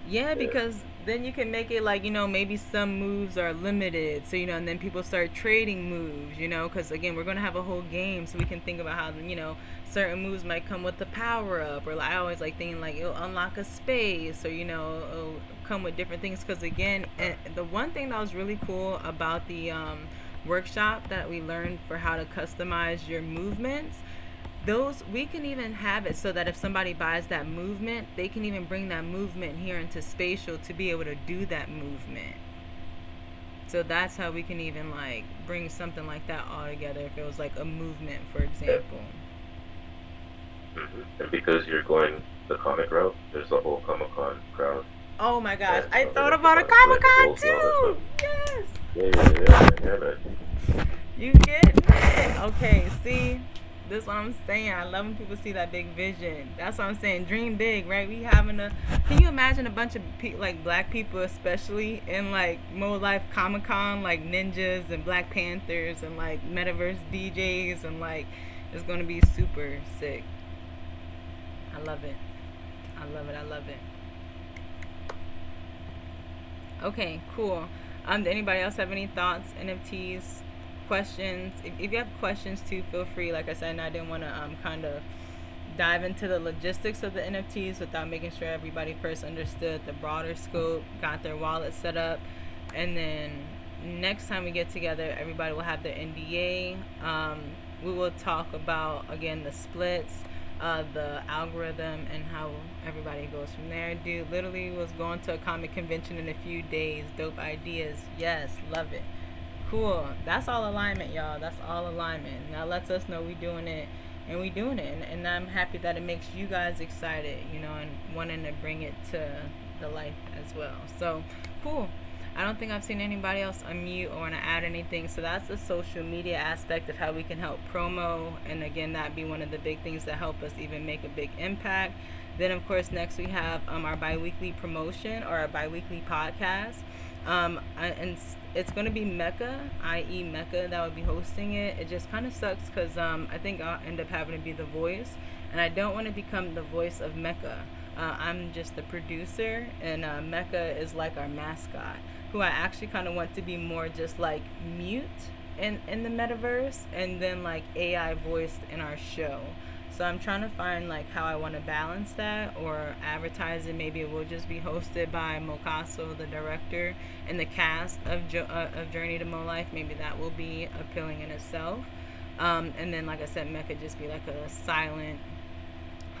Yeah, because then you can make it like, maybe some moves are limited. So, and then people start trading moves, because again, we're going to have a whole game. So we can think about how, certain moves might come with the power up. Or like, I always like thinking like it'll unlock a space or, it'll come with different things. Because again, and the one thing that was really cool about the workshop that we learned for how to customize your movements, those we can even have it so that if somebody buys that movement, they can even bring that movement here into spatial to be able to do that movement. So that's how we can even like bring something like that all together if it was like a movement, for example. Mm-hmm. And because you're going the comic route, there's the whole Comic Con crowd. Oh my gosh, I thought about a Comic Con too. Yes. Yeah, man. You get it? Okay, see. This is what I'm saying. I love when people see that big vision. That's what I'm saying. Dream big, right? We having a. Can you imagine a bunch of like black people, especially in like Mo Life Comic Con, like ninjas and Black Panthers and like metaverse DJs and like it's gonna be super sick. I love it. I love it. Okay, cool. Does anybody else have any thoughts? NFTs, questions? If you have questions too, feel free. Like I said, and I didn't want to kind of dive into the logistics of the NFTs without making sure everybody first understood the broader scope, got their wallet set up, and then next time we get together, everybody will have their NDA. We will talk about again the splits, the algorithm, and how everybody goes from there. Dude, literally was going to a comic convention in a few days. Dope ideas, yes, love it. Cool. That's all alignment, y'all. That's all alignment. Now lets us know we doing it, and we doing it, and I'm happy that it makes you guys excited, and wanting to bring it to the life as well. So cool. I don't think I've seen anybody else unmute or want to add anything. So that's the social media aspect of how we can help promo. And again, that be one of the big things that help us even make a big impact. Then, of course, next we have our bi-weekly promotion or our bi-weekly podcast. And it's going to be Mecca, i.e. Mecca, that would be hosting it. It just kind of sucks because I think I'll end up having to be the voice. And I don't want to become the voice of Mecca. I'm just the producer, and Mecca is like our mascot, who I actually kind of want to be more just like mute in the metaverse, and then like AI voiced in our show. So I'm trying to find like how I want to balance that or advertise it. Maybe it will just be hosted by Mocasso, the director, and the cast of Journey to Mo Life. Maybe that will be appealing in itself. And then, like I said, Mecca just be like a silent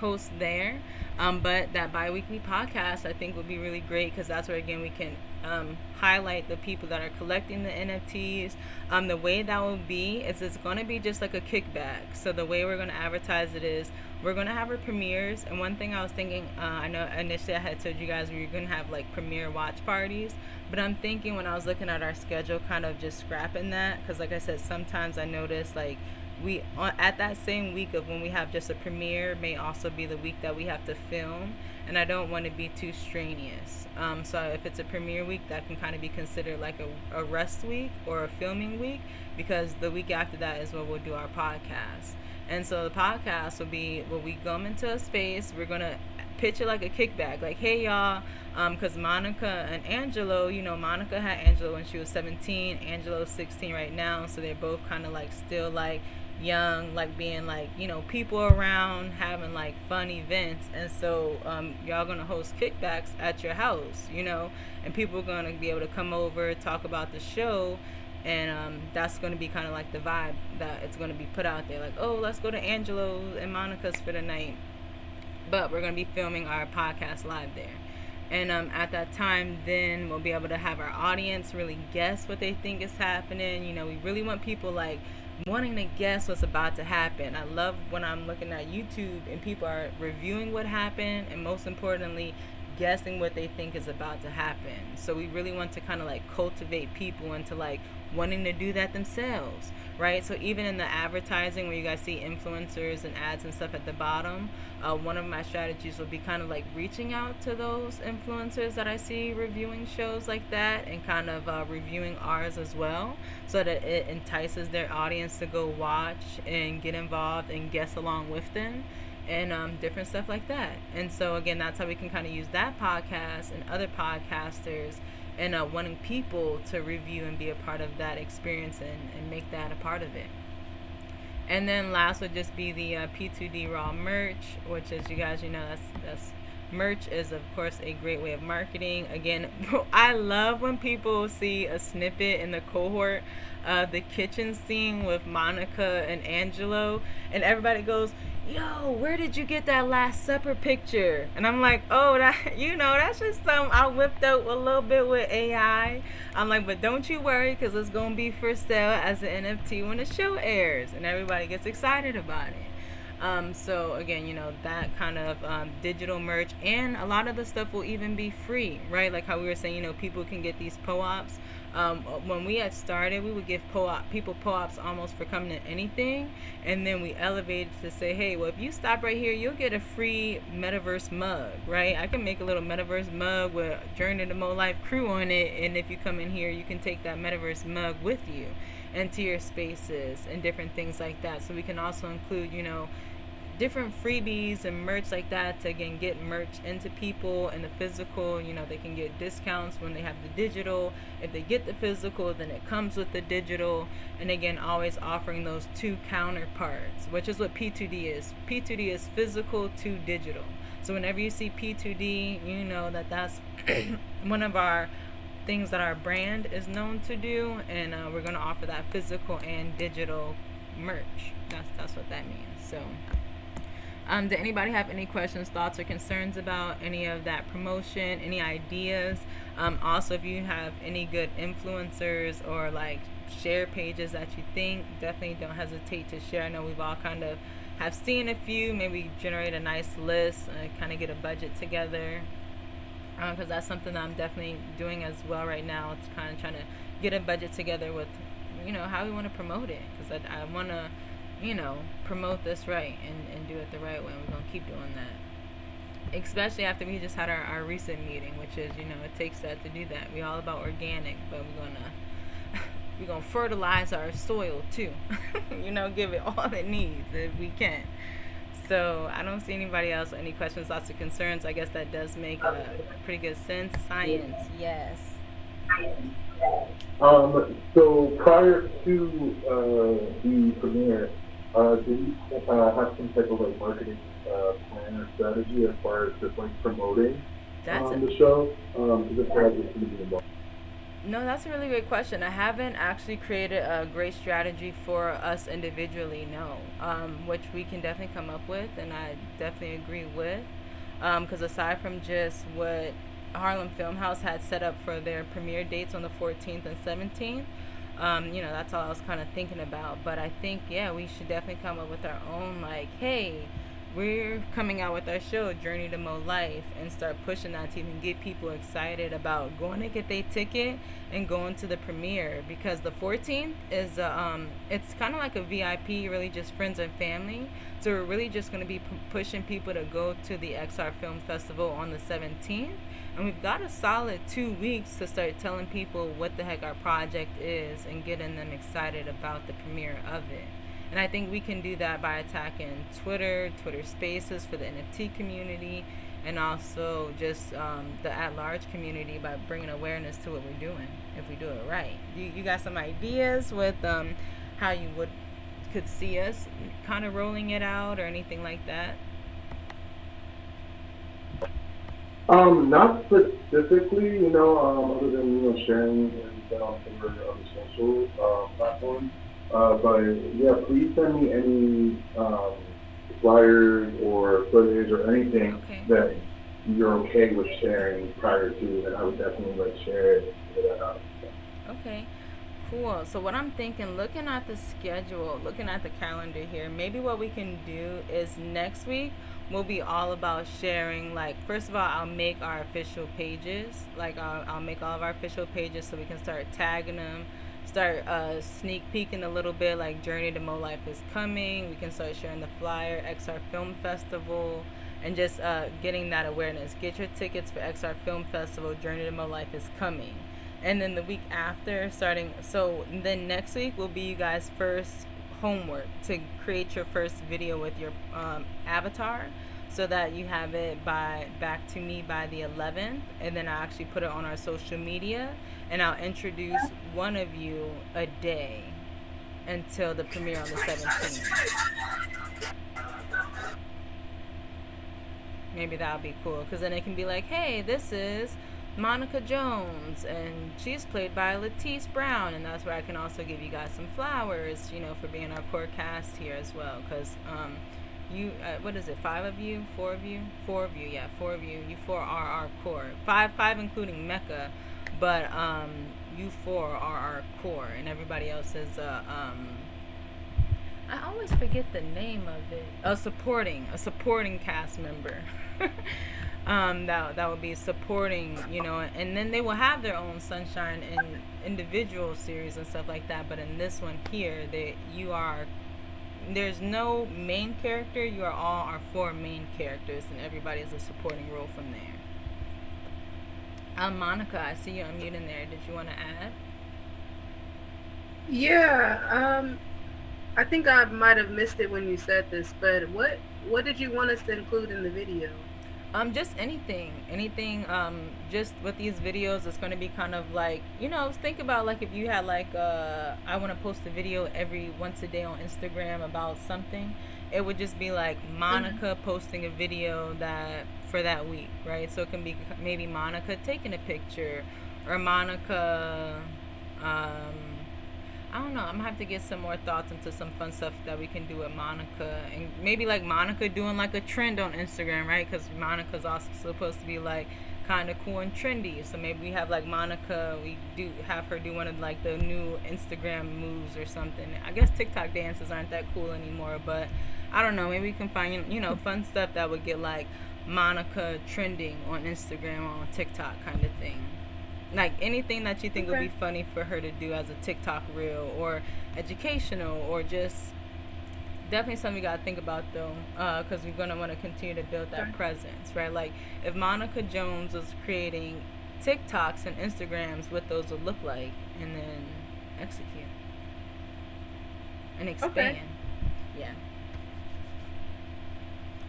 host there. But that bi-weekly podcast I think would be really great, because that's where again we can highlight the people that are collecting the NFTs. The way that will be is it's going to be just like a kickback. So the way we're going to advertise it is we're going to have our premieres. And one thing I was thinking, I know initially I had told you guys we were going to have like premiere watch parties, but I'm thinking when I was looking at our schedule, kind of just scrapping that, because like I said, sometimes I notice like we at that same week of when we have just a premiere may also be the week that we have to film, and I don't want to be too strenuous. So if it's a premiere week, that can kind of be considered like a rest week or a filming week, because the week after that is when we'll do our podcast. And so the podcast will be when we come into a space, we're gonna pitch it like a kickback, like, hey y'all, because Monica and Angelo, Monica had Angelo when she was 17, Angelo's 16 right now, so they're both kind of like still like young, like being like, people around, having like fun events. And so y'all gonna host kickbacks at your house, and people are gonna be able to come over, talk about the show, and that's going to be kind of like the vibe that it's going to be put out there, like, oh, let's go to Angelo and Monica's for the night, but we're going to be filming our podcast live there. And at that time, then we'll be able to have our audience really guess what they think is happening. We really want people like wanting to guess what's about to happen. I love when I'm looking at YouTube and people are reviewing what happened, and most importantly, guessing what they think is about to happen. So we really want to kind of like cultivate people into like wanting to do that themselves, right? So even in the advertising where you guys see influencers and ads and stuff at the bottom, one of my strategies will be kind of like reaching out to those influencers that I see reviewing shows like that, and kind of reviewing ours as well, so that it entices their audience to go watch and get involved and guess along with them, and different stuff like that. And so again, that's how we can kind of use that podcast and other podcasters, and wanting people to review and be a part of that experience, and make that a part of it. And then last would just be the P2D Raw merch, which is, you guys, that's merch is of course a great way of marketing. Again, I love when people see a snippet in the cohort of the kitchen scene with Monica and Angelo, and everybody goes, yo, where did you get that Last Supper picture? And I'm like, oh, that's just something I whipped out a little bit with AI. I'm like, but don't you worry, because it's going to be for sale as an NFT when the show airs, and everybody gets excited about it. So again, that kind of digital merch, and a lot of the stuff will even be free, right? Like how we were saying, people can get these PO-ops. When we had started, we would give people PO-ops almost for coming to anything, and then we elevated to say, hey, well, if you stop right here, you'll get a free metaverse mug, right? I can make a little metaverse mug with Journey to Mo Life crew on it, and if you come in here, you can take that metaverse mug with you into your spaces and different things like that. So we can also include, different freebies and merch like that to again get merch into people in the physical. They can get discounts when they have the digital. If they get the physical, then it comes with the digital. And again, always offering those two counterparts, which is what P2D is. P2D is physical to digital. So whenever you see P2D, you know that that's one of our things that our brand is known to do, and we're going to offer that physical and digital merch. That's what that means. So did anybody have any questions, thoughts, or concerns about any of that promotion, any ideas? Also, if you have any good influencers or like share pages that you think, definitely don't hesitate to share. I know we've all kind of have seen a few. Maybe generate a nice list, kind of get a budget together, because that's something that I'm definitely doing as well right now. It's kind of trying to get a budget together with, how we want to promote it, because I want to, promote this right and do it the right way. And we're going to keep doing that, especially after we just had our recent meeting, which is, it takes that to do that. We're all about organic, but we're gonna fertilize our soil too. Give it all it needs if we can. So I don't see anybody else any questions, thoughts, or concerns. I guess that does make pretty good sense. Science, yes. So prior to the premiere, do you have some type of like marketing plan or strategy as far as just like promoting the show? Is it going to be involved? No, that's a really great question. I haven't actually created a great strategy for us individually, no. Which we can definitely come up with, and I definitely agree with. Because aside from just what Harlem Film House had set up for their premiere dates on the 14th and 17th, that's all I was kind of thinking about. But I think, yeah, we should definitely come up with our own, like, hey, we're coming out with our show, Journey to Mo Life, and start pushing that to even get people excited about going to get their ticket and going to the premiere. Because the 14th is, it's kind of like a VIP, really just friends and family. So we're really just going to be pushing people to go to the XR Film Festival on the 17th. And we've got a solid 2 weeks to start telling people what the heck our project is and getting them excited about the premiere of it. And I think we can do that by attacking Twitter Spaces for the NFT community, and also just the at-large community by bringing awareness to what we're doing if we do it right. You got some ideas with how you could see us kind of rolling it out or anything like that? Not specifically, other than, sharing and on some of the other social platforms. But yeah, please send me any flyers or footage or anything that you're okay with sharing prior to, and I would definitely share it. Okay, cool. So what I'm thinking, looking at the schedule, looking at the calendar here, maybe what we can do is next week will be all about sharing. Like, first of all, I'll make our official pages. Like, I'll make all of our official pages so we can start tagging them. Start sneak peeking a little bit, like Journey to Mo Life is coming. We can start sharing the flyer, XR Film Festival, and just getting that awareness. Get your tickets for XR Film Festival. Journey to Mo Life is coming. And then the week after, then next week will be you guys' first homework to create your first video with your avatar, so that you have it back to me by the 11th, and then I'll actually put it on our social media, and I'll introduce one of you a day until the premiere on the 17th. Maybe that'll be cool, because then it can be like, hey, this is Monica Jones, and she's played by Latisse Brown, and that's where I can also give you guys some flowers, for being our core cast here as well, because you what is it, 5 of you, 4 of you, 4 of you, yeah, 4 of you, you 4 are our core, 5 including Mecca, but you 4 are our core, and everybody else is I always forget the name of it, a supporting cast member. That would be supporting, and then they will have their own Sunshine and individual series and stuff like that, but in this one here, there's no main character. You are all our 4 main characters, and everybody is a supporting role from there. Monica, I see you unmuted there. Did you want to add? Yeah. I think I might have missed it when you said this, but what did you want us to include in the video? Just anything. Just with these videos, it's going to be kind of like, think about like if you had like I want to post a video every once a day on Instagram about something. It would just be like Monica posting a video that for that week, right? So it can be maybe Monica taking a picture, or Monica um I don't know. I'm gonna have to get some more thoughts into some fun stuff that we can do with Monica, and maybe like Monica doing like a trend on Instagram, right? Because Monica's also supposed to be like kind of cool and trendy. So maybe we have like Monica. We do have her do one of like the new Instagram moves or something. I guess TikTok dances aren't that cool anymore, but I don't know. Maybe we can find fun stuff that would get like Monica trending on Instagram or on TikTok kind of thing. Like anything that you think would be funny for her to do as a TikTok reel, or educational, or just definitely something we gotta think about though, because we're gonna want to continue to build that presence, right? Like if Monica Jones was creating TikToks and Instagrams, what those would look like, and then execute and expand. Yeah.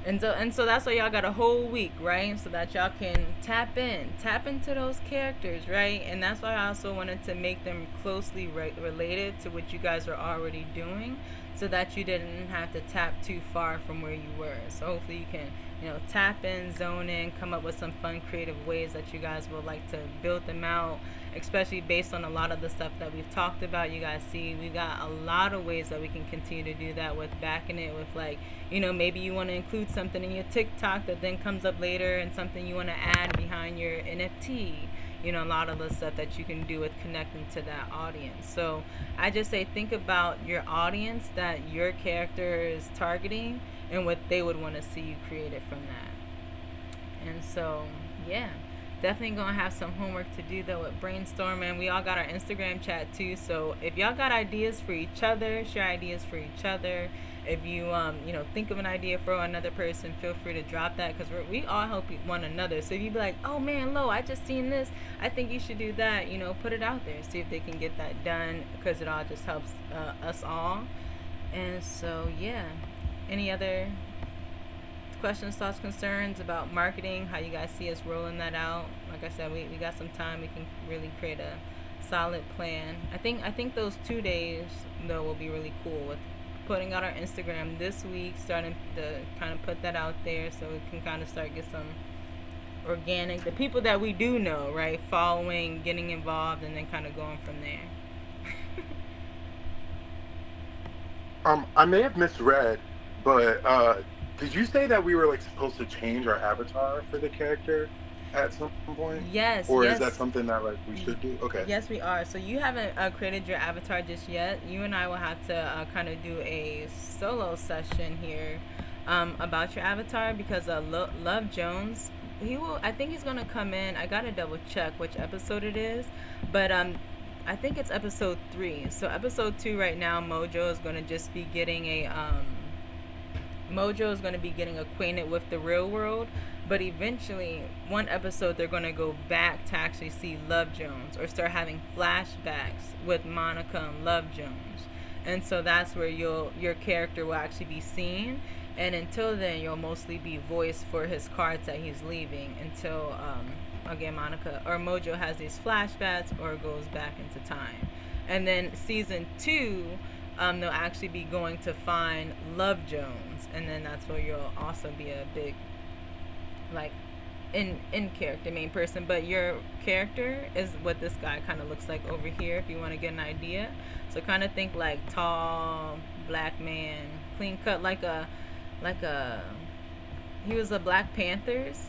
And so that's why y'all got a whole week, right? So that y'all can tap into those characters, right? And that's why I also wanted to make them closely related to what you guys are already doing, so that you didn't have to tap too far from where you were. So hopefully you can, tap in, zone in, come up with some fun, creative ways that you guys would like to build them out, especially based on a lot of the stuff that we've talked about. You guys see, we got a lot of ways that we can continue to do that with backing it with like, maybe you want to include something in your TikTok that then comes up later, and something you want to add behind your NFT. A lot of the stuff that you can do with connecting to that audience. So I just say, think about your audience that your character is targeting and what they would want to see you created from that. And so, yeah, definitely gonna have some homework to do though with brainstorming. We all got our Instagram chat too, so if y'all got ideas for each other, share ideas for each other. If you think of an idea for another person, feel free to drop that, because we all help one another. So if you be like, oh man, Lo, I just seen this, I think you should do that, put it out there, see if they can get that done, because it all just helps us all. And so, yeah, any other questions, thoughts, concerns about marketing, how you guys see us rolling that out? Like I said, we got some time. We can really create a solid plan. I think those 2 days though will be really cool, with putting out our Instagram this week, starting to kind of put that out there, so we can kind of start get some organic, the people that we do know, right, following, getting involved, and then kind of going from there. I may have misread, but did you say that we were like supposed to change our avatar for the character at some point? Yes. Or yes. is that something that like we should do? Okay. Yes, we are. So you haven't created your avatar just yet. You and I will have to kind of do a solo session here about your avatar, because Love Jones, I think he's gonna come in. I gotta double check which episode it is, but I think it's episode 3. So episode 2 right now, Mojo is gonna just be getting acquainted with the real world. But eventually, one episode, they're going to go back to actually see Love Jones, or start having flashbacks with Monica and Love Jones. And so that's where your character will actually be seen. And until then, you'll mostly be voiced for his cards that he's leaving, until, again, Monica or Mojo has these flashbacks or goes back into time. And then season 2, they'll actually be going to find Love Jones. And then that's where you'll also be a big, like, in character main person. But your character is what this guy kind of looks like over here, if you want to get an idea. So kind of think like tall black man, clean cut, like he was a Black Panthers,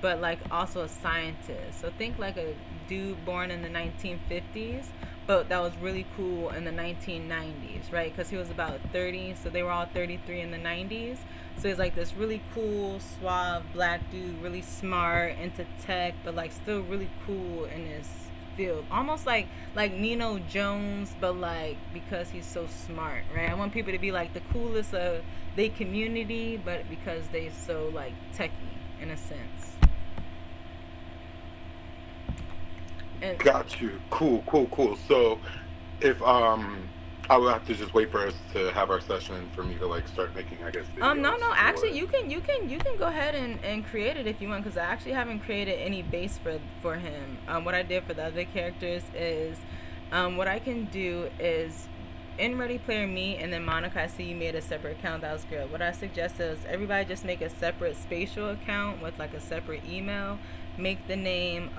but like also a scientist. So think like a dude born in the 1950s, but that was really cool in the 1990s, right? Because he was about 30, so they were all 33 in the 90s. So he's like this really cool, suave black dude, really smart, into tech, but like still really cool in his field. Almost like Nino Jones, but like because he's so smart, right? I want people to be like the coolest of their community, but because they so like techie in a sense. And got you. Cool. So if I will have to just wait for us to have our session for me to like start making, I guess, No, videos no. Actually, or. you can go ahead and create it if you want, because I actually haven't created any base for him. What I did for the other characters is, what I can do is, in Ready Player Me and then Monica, I see you made a separate account. That was good. What I suggest is everybody just make a separate spatial account with like a separate email. Make the name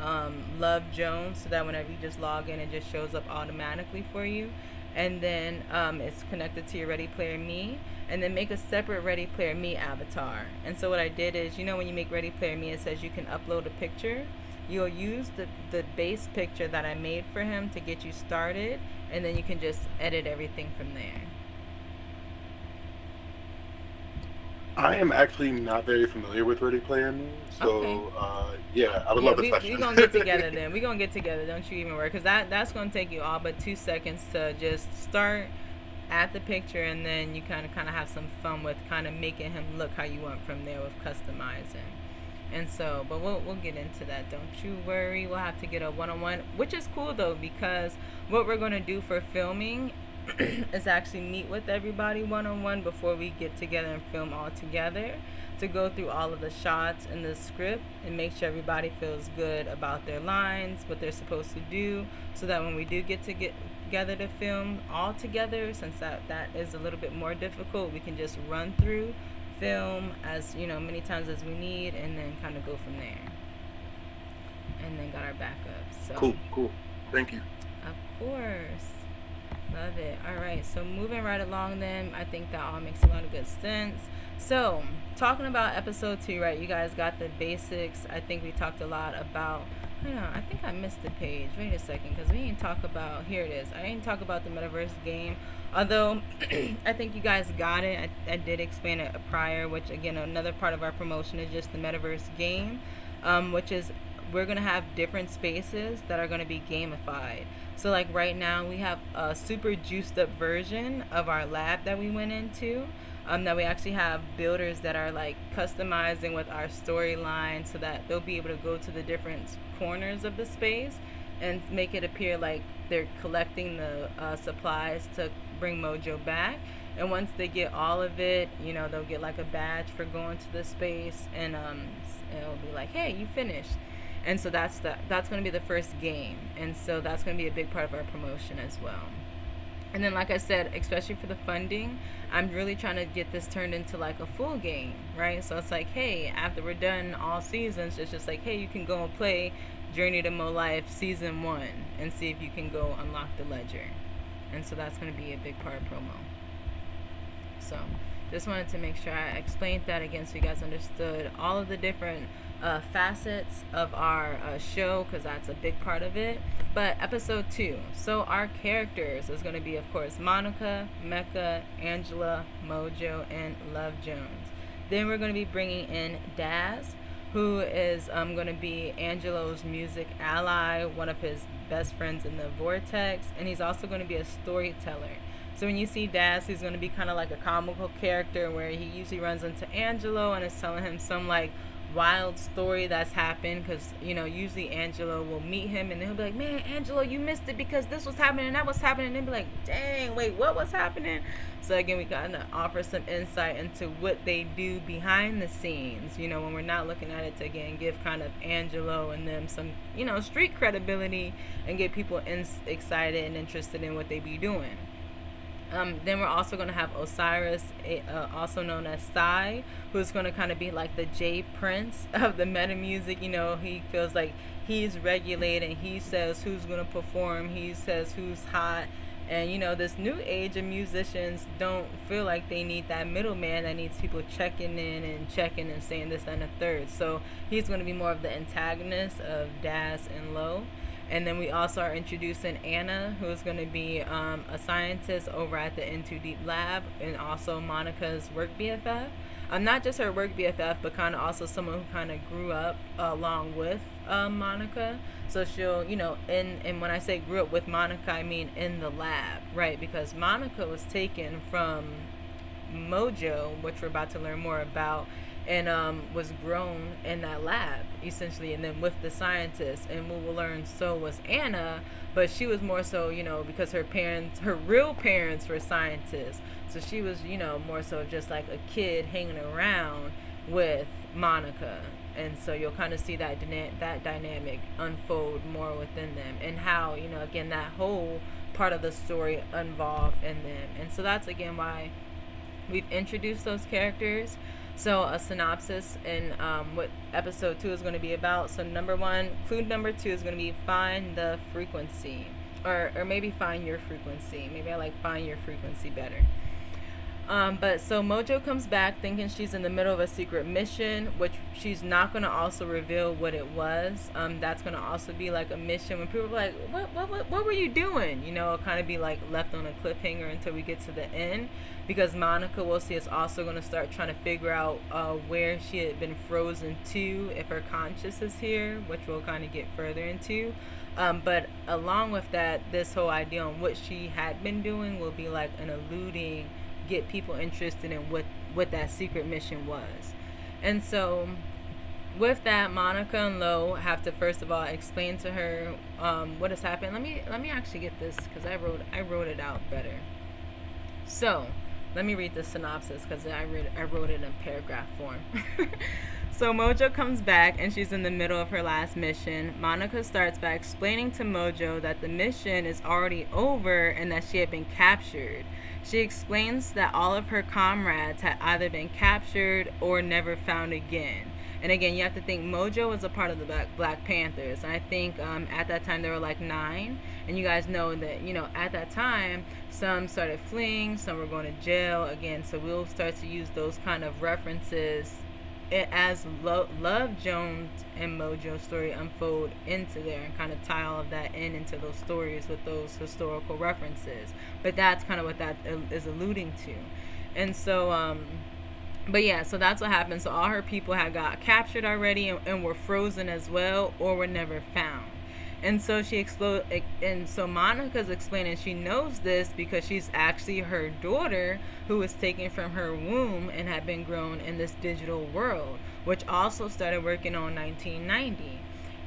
Love Jones, so that whenever you just log in, it just shows up automatically for you. And then it's connected to your Ready Player Me. And then make a separate Ready Player Me avatar. And so what I did is, when you make Ready Player Me, it says you can upload a picture. You'll use the base picture that I made for him to get you started, and then you can just edit everything from there. I am actually not very familiar with Ready Player Me, so Okay. yeah, I would Yeah, love a we session. gonna get together then. We gonna get together. Don't you even worry, because that's gonna take you all but 2 seconds to just start at the picture, and then you kind of have some fun with kind of making him look how you want from there with customizing. And so, but we'll get into that. Don't you worry. We'll have to get a one-on-one, which is cool though, because what we're gonna do for filming is actually meet with everybody one-on-one before we get together and film all together, to go through all of the shots and the script and make sure everybody feels good about their lines, what they're supposed to do, so that when we do get together to film all together, since that is a little bit more difficult, we can just run through, film as many times as we need, and then kind of go from there, and then got our backup. So Cool. Thank you. of course. Love it. All right. So moving right along then, I think that all makes a lot of good sense. So talking about episode 2, right? You guys got the basics. I think we talked a lot about, I think I missed the page. Wait a second, because we didn't talk about, here it is. I didn't talk about the metaverse game. Although I think you guys got it. I did explain it prior, which again, another part of our promotion is just the metaverse game, which is, we're going to have different spaces that are going to be gamified. So like right now we have a super juiced up version of our lab that we went into, that we actually have builders that are like customizing with our storyline, so that they'll be able to go to the different corners of the space and make it appear like they're collecting the supplies to bring Mojo back. And once they get all of it, they'll get like a badge for going to the space, and it'll be like, hey, you finished. And so that's going to be the first game, and so that's going to be a big part of our promotion as well. And then, like I said, especially for the funding, I'm really trying to get this turned into like a full game, right? So it's like, hey, after we're done all seasons, it's just like, hey, you can go and play Journey to Mo Life Season 1 and see if you can go unlock the ledger. And so that's going to be a big part of promo. So just wanted to make sure I explained that again, so you guys understood all of the different facets of our show, because that's a big part of it. But episode 2, so our characters is going to be, of course, Monica, Mecca, Angela, Mojo, and Love Jones. Then we're going to be bringing in Daz, who is going to be Angelo's music ally, one of his best friends in the Vortex, and he's also going to be a storyteller. So when you see Daz, he's going to be kind of like a comical character, where he usually runs into Angelo and is telling him some like wild story that's happened, because usually Angelo will meet him and then he'll be like, man, Angelo, you missed it because this was happening and that was happening, and they'll be like, dang, wait, what was happening? So again, we kind of offer some insight into what they do behind the scenes, when we're not looking at it, to again give kind of Angelo and them some street credibility and get people excited and interested in what they be doing. Then we're also going to have Osiris, also known as Psy, who's going to kind of be like the J Prince of the meta music. He feels like he's regulated. He says who's going to perform. He says who's hot. And, this new age of musicians don't feel like they need that middleman that needs people checking in and checking and saying this, that, and the third. So he's going to be more of the antagonist of Daz and Lo. And then we also are introducing Anna, who's going to be a scientist over at the Into Deep Lab, and also Monica's work BFF. Not just her work BFF, but kind of also someone who kind of grew up along with Monica. So she'll, and when I say grew up with Monica, I mean in the lab, right? Because Monica was taken from Mojo, which we're about to learn more about, and was grown in that lab essentially, and then with the scientists. And what we'll learn, so was Anna, but she was more so, because her real parents were scientists, so she was, more so just like a kid hanging around with Monica. And so you'll kind of see that that dynamic unfold more within them, and how, again, that whole part of the story involved in them. And so that's again why we've introduced those characters. So a synopsis and what episode 2 is going to be about. So clue number 2 is going to be find the frequency, or maybe find your frequency. Maybe I like find your frequency better. But so Mojo comes back thinking she's in the middle of a secret mission, which she's not going to also reveal what it was. That's going to also be like a mission when people are like, what were you doing? It'll kind of be like left on a cliffhanger until we get to the end, because Monica, we'll see, is also going to start trying to figure out where she had been frozen to, if her conscious is here, which we'll kind of get further into. But along with that, this whole idea on what she had been doing will be like an alluding, get people interested in what that secret mission was. And so with that, Monica and Lo have to first of all explain to her what has happened. Let me actually get this, because I wrote it out better. So let me read the synopsis, because I wrote it in paragraph form. So Mojo comes back and she's in the middle of her last mission. Monica starts by explaining to Mojo that the mission is already over and that she had been captured. She explains that all of her comrades had either been captured or never found again. And again, you have to think Mojo was a part of the Black Panthers. And I think at that time there were like 9. And you guys know that, at that time, some started fleeing, some were going to jail. Again, so we'll start to use those kind of references as Love Jones and Mojo's story unfold into there, and kind of tie all of that into those stories with those historical references. But that's kind of what that is alluding to. And so but yeah, so that's what happened. So all her people had got captured already, and were frozen as well, or were never found. And so so Monica's explaining she knows this because she's actually her daughter, who was taken from her womb and had been grown in this digital world, which also started working on 1990.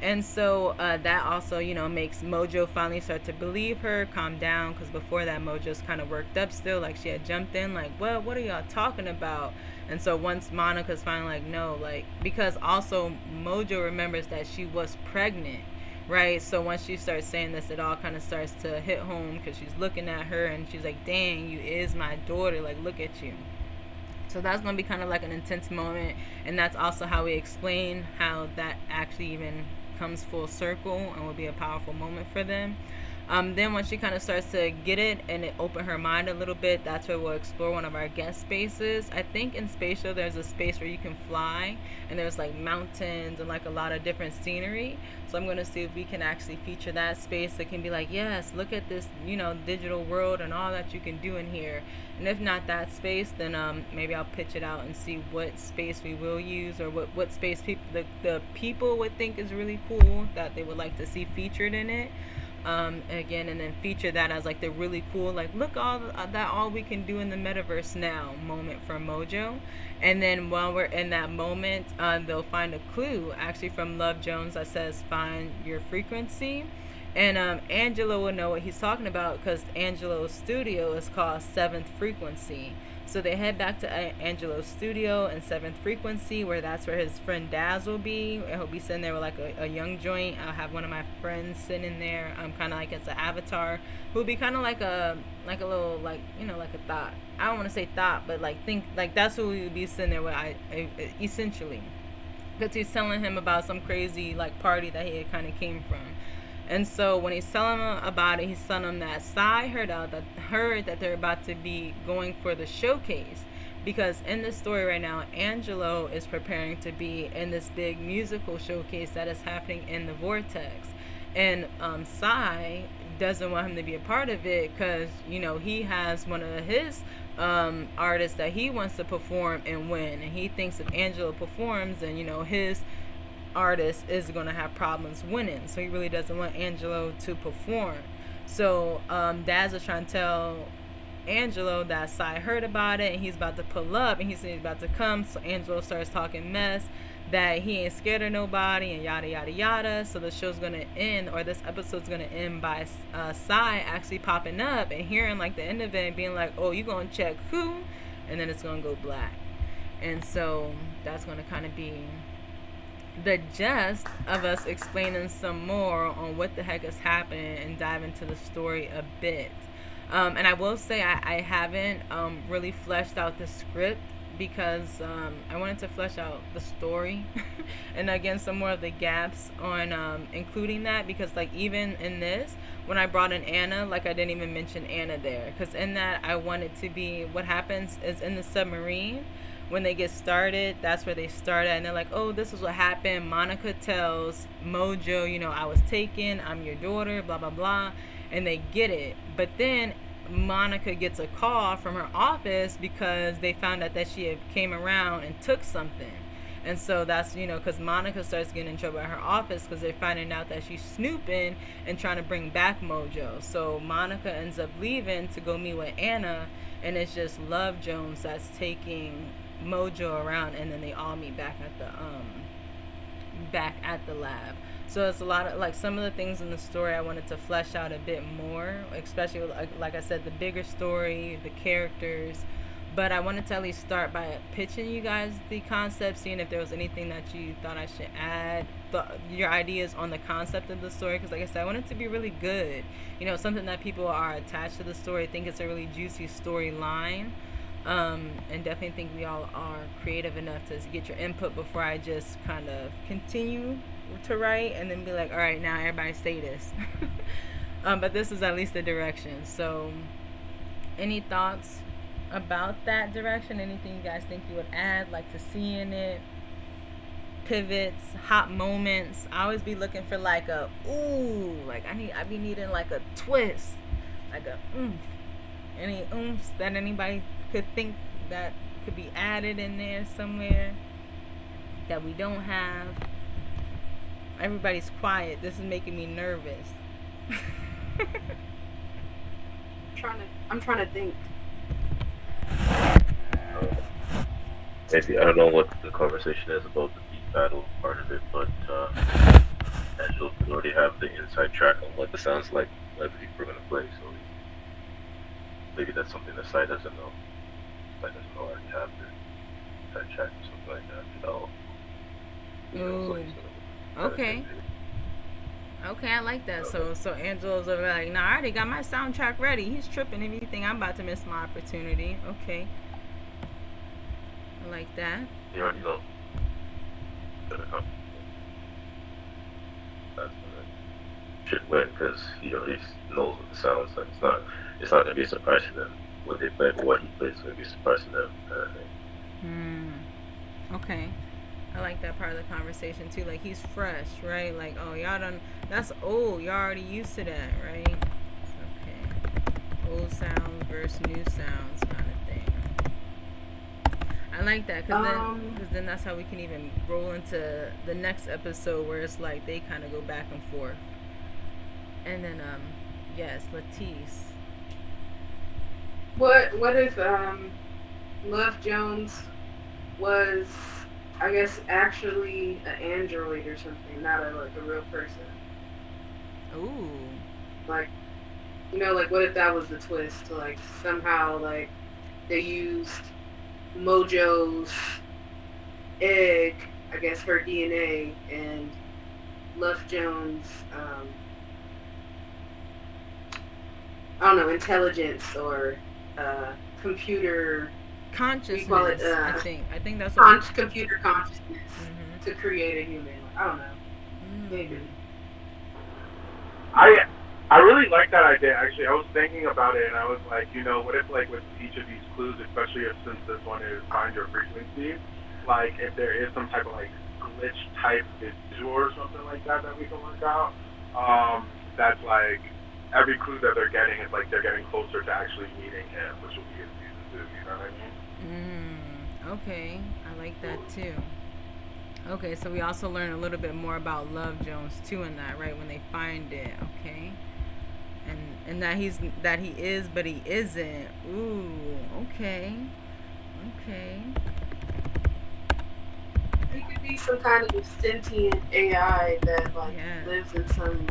And so that also, makes Mojo finally start to believe her, calm down, because before that Mojo's kind of worked up still, like she had jumped in like, well, what are y'all talking about? And so once Monica's finally like, no, like, because also Mojo remembers that she was pregnant, right? So once she starts saying this, it all kind of starts to hit home, because she's looking at her and she's like, dang, you is my daughter, like, look at you. So that's going to be kind of like an intense moment, and that's also how we explain how that actually even comes full circle and will be a powerful moment for them. Then once she kind of starts to get it and it open her mind a little bit, that's where we'll explore one of our guest spaces. I think in Spatial there's a space where you can fly, and there's like mountains and like a lot of different scenery. So I'm going to see if we can actually feature that space that can be like, yes, look at this, digital world and all that you can do in here. And if not that space, then maybe I'll pitch it out and see what space we will use, or what space the people would think is really cool that they would like to see featured in it. Again, and then feature that as like the really cool, like, look, all we can do in the metaverse now moment for Mojo. And then while we're in that moment, they'll find a clue actually from Love Jones that says find your frequency. And Angelo will know what he's talking about, because Angelo's studio is called 7th Frequency. So they head back to Angelo's studio in 7th Frequency, where that's where his friend Daz will be. And he'll be sitting there with like a young joint. I'll have one of my friends sitting there, kind of like as an avatar, who'll be kind of like a little, like, like a thought. I don't want to say thought, but like think, like that's who we would be sitting there with, essentially, because he's telling him about some crazy like party that he had kind of came from. And so when he's telling him about it, he's telling him that Sai heard that they're about to be going for the showcase, because in the story right now, Angelo is preparing to be in this big musical showcase that is happening in the Vortex. And Sai doesn't want him to be a part of it, because he has one of his artists that he wants to perform and win, and he thinks if Angelo performs, then his artist is going to have problems winning, so he really doesn't want Angelo to perform. So Daz is trying to tell Angelo that Sai heard about it and he's about to pull up and he's about to come. So Angelo starts talking mess that he ain't scared of nobody and yada yada yada. So the show's gonna end, or this episode's gonna end by Sai actually popping up and hearing like the end of it and being like, oh, you gonna check who? And then it's gonna go black. And so that's gonna kind of be the gist of us explaining some more on what the heck is happening and dive into the story a bit. And I will say I haven't really fleshed out the script because I wanted to flesh out the story and again some more of the gaps on including that, because like even in this, when I brought in Anna, like I didn't even mention Anna there, because in that I wanted to be, what happens is in the submarine when they get started, that's where they started, and they're like, oh, this is what happened. Monica tells Mojo, you know, I was taken, I'm your daughter, blah blah blah, and they get it. But then Monica gets a call from her office because they found out that she had came around and took something. And so that's, you know, because Monica starts getting in trouble at her office because they're finding out that she's snooping and trying to bring back Mojo. So Monica ends up leaving to go meet with Anna, and it's just Love Jones that's taking Mojo around, and then they all meet back at the lab. So it's a lot of like some of the things in the story I wanted to flesh out a bit more, especially like I said, the bigger story, the characters. But I wanted to at least start by pitching you guys the concept, seeing if there was anything that you thought I should add, your ideas on the concept of the story. Because like I said, I want it to be really good. You know, something that people are attached to the story, think it's a really juicy storyline. And definitely think we all are creative enough to get your input before I just kind of continue to write and then be like, all right, now everybody say this. But this is at least the direction. So any thoughts about that direction? Anything you guys think you would add, like to see in it? Pivots, hot moments. I always be looking for like a ooh, like I be needing like a twist, like a any oomphs that anybody could think that could be added in there somewhere that we don't have. Everybody's quiet. This is making me nervous. I'm trying to think. Maybe I don't know what the conversation is about the beat battle part of it, but Angelo can already have the inside track on what the sounds like that people are gonna play. So maybe that's something the site doesn't know. The site doesn't already have the inside track or something like that. Okay. Okay, I like that. So Angelo's over there like, nah, I already got my soundtrack ready. He's tripping if you think I'm about to miss my opportunity. Okay. I like that. You already know. Should win because he knows what the sounds like. It's not gonna be a surprise to them when they play, but what he plays is gonna be a surprise to them. Kind of thing. Okay. I like that part of the conversation too. Like he's fresh, right? Like, oh, y'all done, that's old. Y'all already used to that, right? Okay. Old sounds versus new sounds kind of thing. I like that because then that's how we can even roll into the next episode where it's like they kind of go back and forth. And then yes, Latisse. What if Love Jones was, I guess, actually an android or something, not a real person? Ooh. Like, you know, like what if that was the twist? Like somehow, like they used Mojo's egg, I guess her DNA, and Love Jones, I don't know, intelligence or computer consciousness. I think that's what computer consciousness to create a human. I don't know. Maybe. I really like that idea. Actually, I was thinking about it, and I was like, you know, what if like with each of these clues, especially since this one is find your frequency, like if there is some type of like glitch type visual or something like that we can work out. That's like every clue that they're getting is like they're getting closer to actually meeting him, which will be in season 2. You know what I mean? Okay, I like that too. Okay, so we also learn a little bit more about Love Jones too in that, right? When they find it, okay, and And that he is, but he isn't. Ooh, okay. Okay. He could be some kind of sentient AI that like Yeah. lives in some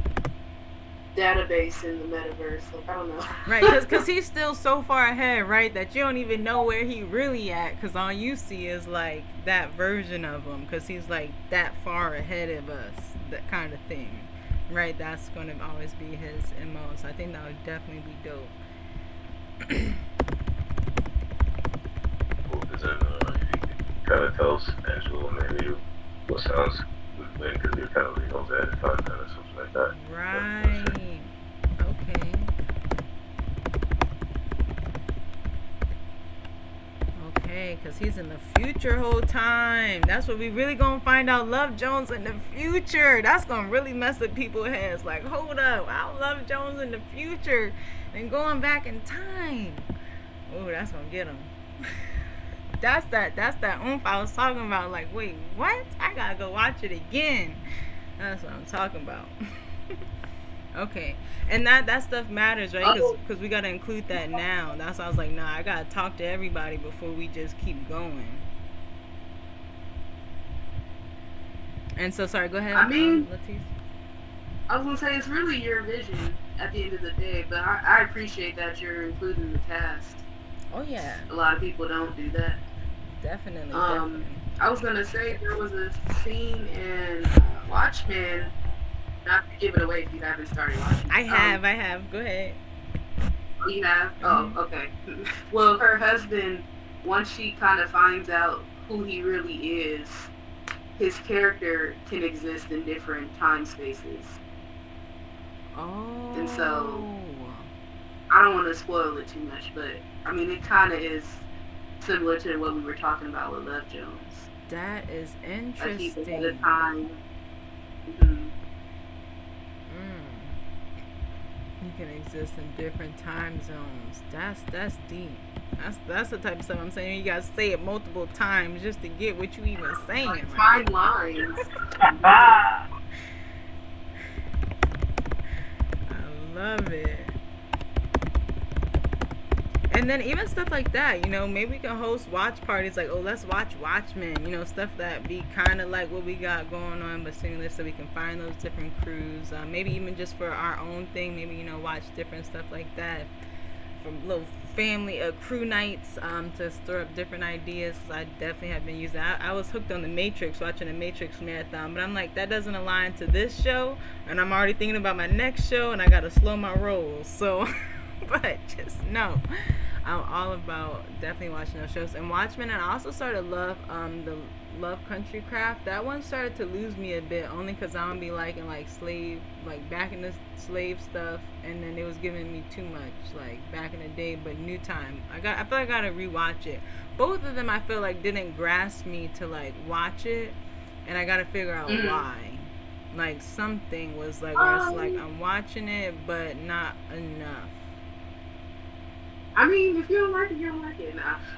database in the metaverse. Like I don't know. Right, because he's still so far ahead, right, that you don't even know where he really at, because all you see is like that version of him, because he's like that far ahead of us, that kind of thing, right? That's going to always be his MO. So I think that would definitely be dope. Cool, because then it kind of tells Angelo maybe what sounds would win, because he kind of knows ahead of time, kind of something like that. Right. Okay. Okay, because he's in the future whole time. That's what we really gonna find out. Love Jones in the future. That's gonna really mess with people's heads. Like, hold up, I love Jones in the future and going back in time. Oh, that's gonna get him. That's that oomph I was talking about. Like, wait, what? I gotta go watch it again. That's what I'm talking about. Okay, and that stuff matters, right? Because we gotta include that now. That's why I was like, nah, I gotta talk to everybody before we just keep going. And so, sorry, go ahead. I mean, Latif. I was gonna say it's really your vision at the end of the day, but I appreciate that you're including the cast. Oh yeah. A lot of people don't do that. Definitely. I was gonna say there was a scene in Watchmen. Not to give it away if you haven't started watching. I have. Go ahead. Oh, you have? Mm-hmm. Oh, okay. Well, her husband, once she kind of finds out who he really is, his character can exist in different time spaces. Oh. And so, I don't want to spoil it too much, but I mean, it kind of is similar to what we were talking about with Love Jones. That is interesting. Like he's at a time. Mm-hmm. You can exist in different time zones. That's deep. That's the type of stuff I'm saying. You gotta say it multiple times just to get what you even saying. Like right? fine lines. I love it. And then even stuff like that, you know, maybe we can host watch parties like, oh, let's watch Watchmen, you know, stuff that be kind of like what we got going on, but similar, so we can find those different crews. Maybe even just for our own thing, maybe, you know, watch different stuff like that. From little family crew nights to stir up different ideas, because I definitely have been using that. I was hooked on The Matrix, watching The Matrix marathon, but I'm like, that doesn't align to this show, and I'm already thinking about my next show, and I got to slow my rolls, so... But just know, I'm all about definitely watching those shows. And Watchmen, and I also started love the Love Country Craft. That one started to lose me a bit, only because I don't be liking like slave, like back in the slave stuff, and then it was giving me too much like back in the day. But new time, I feel like I gotta rewatch it. Both of them I feel like didn't grasp me to like watch it, and I gotta figure out why. Like something was like where it's like I'm watching it, but not enough. I mean, if you don't like it, you don't like it.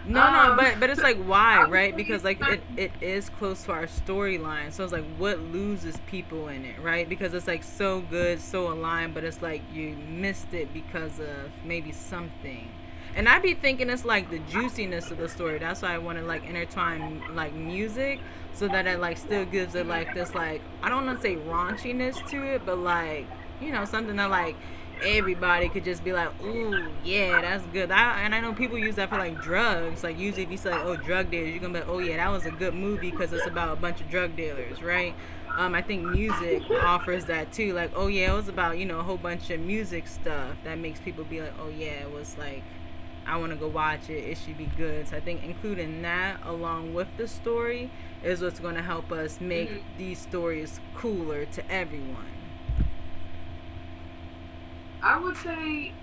No, but it's like why, right? Because like it is close to our storyline, so it's like what loses people in it, right? Because it's like so good, so aligned, but it's like you missed it because of maybe something. And I be thinking it's like the juiciness of the story. That's why I want to like intertwine like music, so that it like still gives it like this like, I don't want to say raunchiness to it, but like, you know, something that like everybody could just be like, ooh, yeah, that's good. And I know people use that for like drugs. Like usually if you say like, oh, drug dealers, you're gonna be like, oh yeah, that was a good movie because it's about a bunch of drug dealers, right? I think music offers that too. Like, oh yeah, it was about, you know, a whole bunch of music stuff that makes people be like, oh yeah, it was like, I want to go watch it. It should be good. So I think including that along with the story is what's going to help us make these stories cooler to everyone. I would say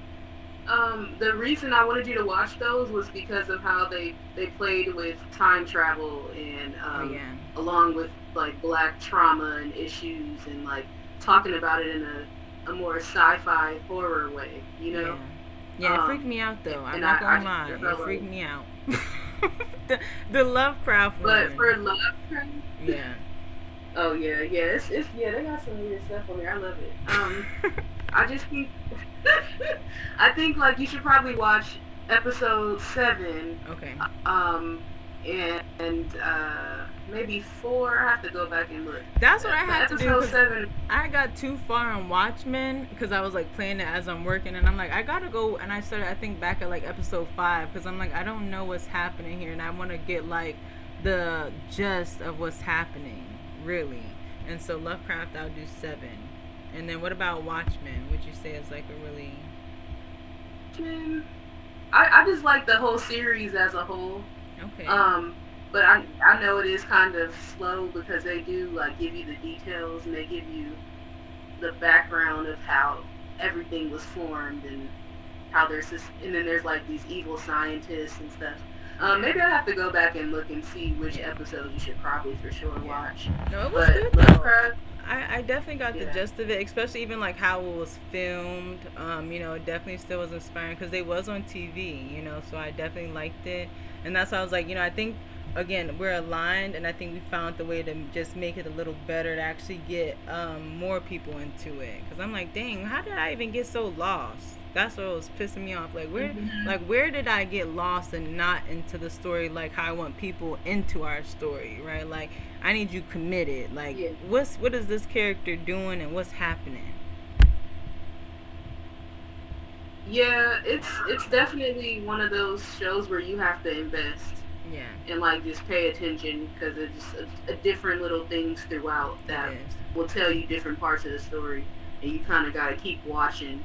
the reason I wanted you to watch those was because of how they played with time travel and along with like black trauma and issues and like talking about it in a more sci-fi horror way, you know? Yeah, it freaked me out though. I'm not gonna lie, it freaked me out. the Lovecraft one. But for Lovecraft, yeah. Oh yeah, it's they got some weird stuff on there. I love it. I just think I think like you should probably watch episode 7, Okay. um, and maybe 4. I have to go back and look. That's what I But had to do episode because 7. I got too far on Watchmen because I was like playing it as I'm working, and I'm like, I gotta go. And I started, I think, back at like episode 5 because I'm like, I don't know what's happening here, and I want to get like the gist of what's happening, really. And so Lovecraft, I'll do 7. And then what about Watchmen? Would you say is like a really I just like the whole series as a whole. okay? But I know it is kind of slow because they do like give you the details and they give you the background of how everything was formed and how there's this, and then there's like these evil scientists and stuff. Maybe I have to go back and look and see which episode you should probably for sure watch. No, it was But good though. Lovecraft, I definitely got the Yeah. gist of it, especially even like how it was filmed. It definitely still was inspiring because they was on TV, so I definitely liked it. And that's why I was like, I think, again, we're aligned, and I think we found the way to just make it a little better to actually get more people into it. Because I'm like, dang, how did I even get so lost? That's what was pissing me off. Where did I get lost and not into the story like how I want people into our story, right? Like, I need you committed. Like, Yeah. what is this character doing and what's happening? yeah, it's definitely one of those shows where you have to invest Yeah, and like just pay attention because it's a different little things throughout that it is. will tell you different parts of the story, and you kind of got to keep watching.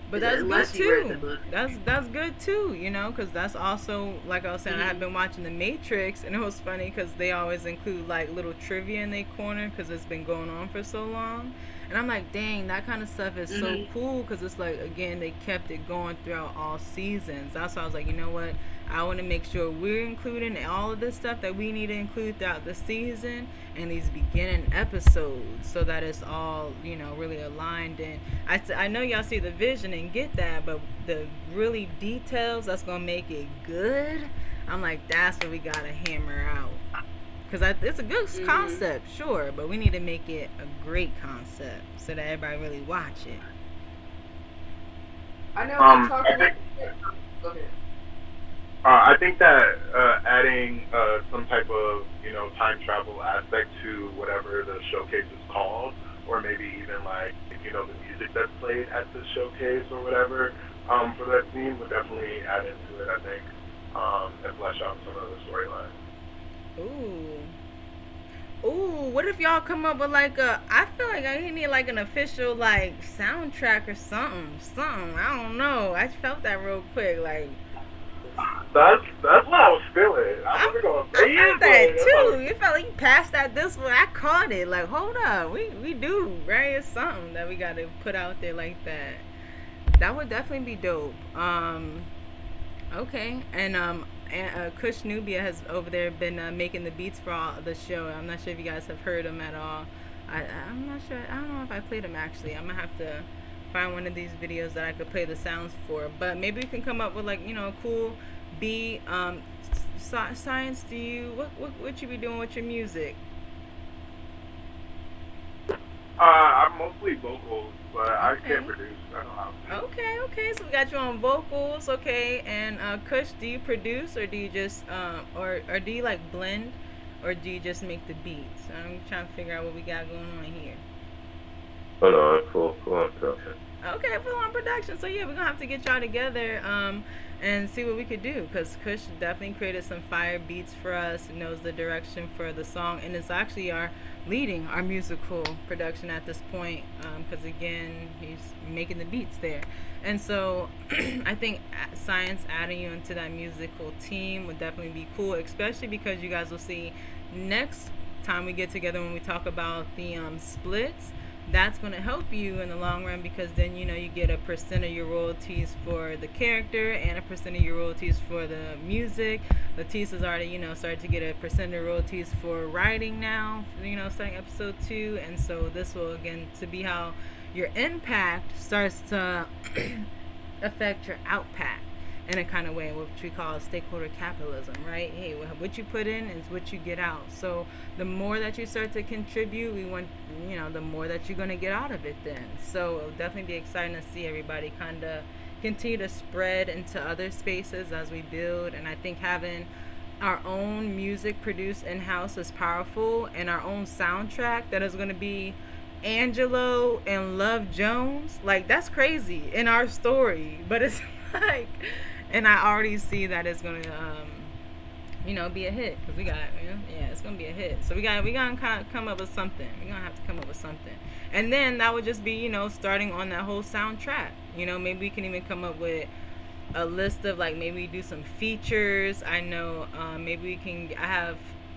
But that's good Unless you read the too. book. That's good too, because that's also, like I was saying, I have been watching The Matrix, and it was funny because they always include like little trivia in their corner because it's been going on for so long, and I'm like, dang, that kind of stuff is so cool because it's like, again, they kept it going throughout all seasons. That's why I was like, you know what, I want to make sure we're including all of this stuff that we need to include throughout the season and these beginning episodes so that it's all, really aligned. And I know y'all see the vision and get that, but the really details that's going to make it good, I'm like, that's what we got to hammer out. Because it's a good concept, sure, but we need to make it a great concept so that everybody really watch it. I know I we talked about. think- Go ahead. I think that adding some type of time travel aspect to whatever the showcase is called, or maybe even like the music that's played at the showcase or whatever for that scene would definitely add into it. I think and flesh out some of the storylines. Ooh, what if y'all come up with like I feel like I need like an official like soundtrack or something. I don't know. I felt that real quick. Like, That's what I was feeling. I wasn't gonna I say it, felt but that it's too. like, You felt like you passed that this way. I caught it. Like, hold up. We do, right? It's something that we gotta put out there like that. That would definitely be dope. Okay. And Kush Nubia has over there been making the beats for all the show. I'm not sure if you guys have heard him at all. I'm not sure. I don't know if I played him actually. I'm gonna have to find one of these videos that I could play the sounds for. But maybe we can come up with like a cool beat. Science. Do you what you be doing with your music? I'm mostly vocals, but I Okay. can't produce. I don't know how to. Okay. So we got you on vocals, okay. And Kush, do you produce or do you just or do you like blend or do you just make the beats? I'm trying to figure out what we got going on here. Oh no, full on production. Okay, full on production. So yeah, we're gonna have to get y'all together and see what we could do because Kush definitely created some fire beats for us. Knows the direction for the song and is actually leading our musical production at this point because again he's making the beats there. And so I think Science adding you into that musical team would definitely be cool, especially because you guys will see next time we get together when we talk about the splits. That's going to help you in the long run because then you get a percent of your royalties for the character and a percent of your royalties for the music. Letitia's already started to get a percent of royalties for writing now, starting episode 2. And so this will again to be how your impact starts to affect your outpack. in a kind of way, which we call stakeholder capitalism, right? Hey, what you put in is what you get out. So the more that you start to contribute, we want, the more that you're going to get out of it then. So it'll definitely be exciting to see everybody kind of continue to spread into other spaces as we build. And I think having our own music produced in-house is powerful, and our own soundtrack that is going to be Angelo and Love Jones, like that's crazy in our story, but it's like, and I already see that it's gonna, be a hit because we got, yeah, it's gonna be a hit. So we gotta kind of come up with something. We're gonna have to come up with something, and then that would just be, starting on that whole soundtrack. Maybe we can even come up with a list of like maybe do some features. I know, maybe we can.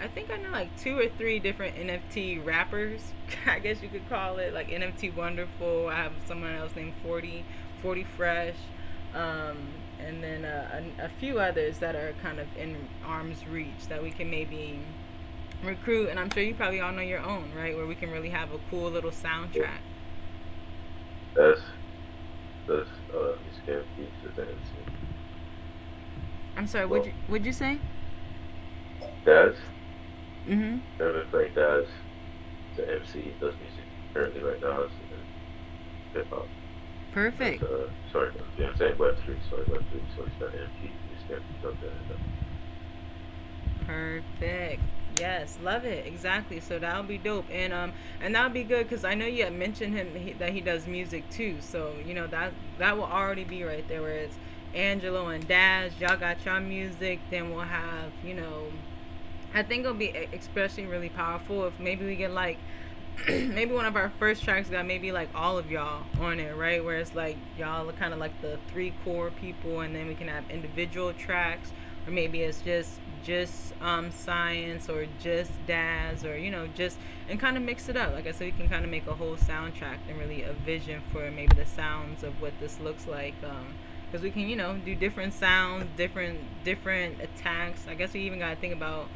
I think I know like 2 or 3 different NFT rappers. I guess you could call it like NFT Wonderful. I have someone else named 40 Fresh, and then a few others that are kind of in arm's reach that we can maybe recruit. And I'm sure you probably all know your own, right? Where we can really have a cool little soundtrack. That's music NFTs to MC. I'm sorry. What'd you say? Daz. Mhm. Never played Daz. The MC does music currently right now. It's hip hop. Perfect. Sorry, I'm saying Web3. Sorry, Web3. So it's not NFT. It's something. Perfect. Yes, love it. Exactly. So that'll be dope, and that'll be good because I know you had mentioned that he does music too. So that will already be right there where it's Angelo and Daz. Y'all got your music. Then we'll have I think it'll be especially really powerful if maybe we get like maybe one of our first tracks got maybe like all of y'all on it, right? Where it's like y'all are kind of like the 3 core people, and then we can have individual tracks, or maybe it's just Science, or just Daz, or just, and kind of mix it up. Like I said, we can kind of make a whole soundtrack and really a vision for maybe the sounds of what this looks like. Because we can do different sounds, different attacks. I guess we even got to think about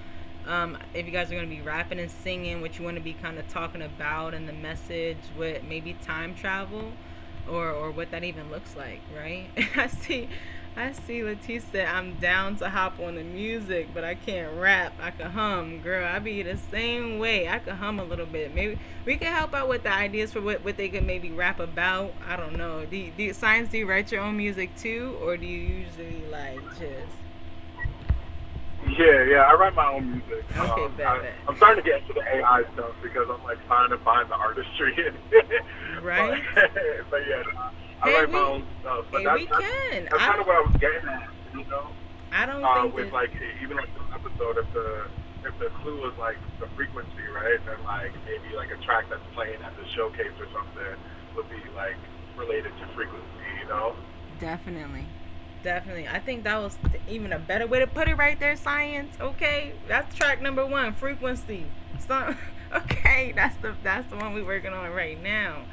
if you guys are going to be rapping and singing, what you want to be kind of talking about, and the message with maybe time travel, or what that even looks like, right? I see Leticia said, I'm down to hop on the music, but I can't rap. I can hum. Girl, I be the same way. I can hum a little bit. Maybe we can help out with the ideas for what they could maybe rap about. I don't know. Do you write your own music too, or do you usually like just... Yeah, I write my own music. Okay, I'm starting to get into the AI stuff because I'm like trying to find the artistry in it. Right. but yeah, I write my own stuff. But we can. That's kind of what I was getting at, I don't think with like even like this episode, if the clue is like the frequency, right? Then like maybe like a track that's playing at the showcase or something would be like related to frequency, Definitely. I think that was even a better way to put it right there, Science. Okay, that's track number 1, frequency. So, okay, that's the one we're working on right now.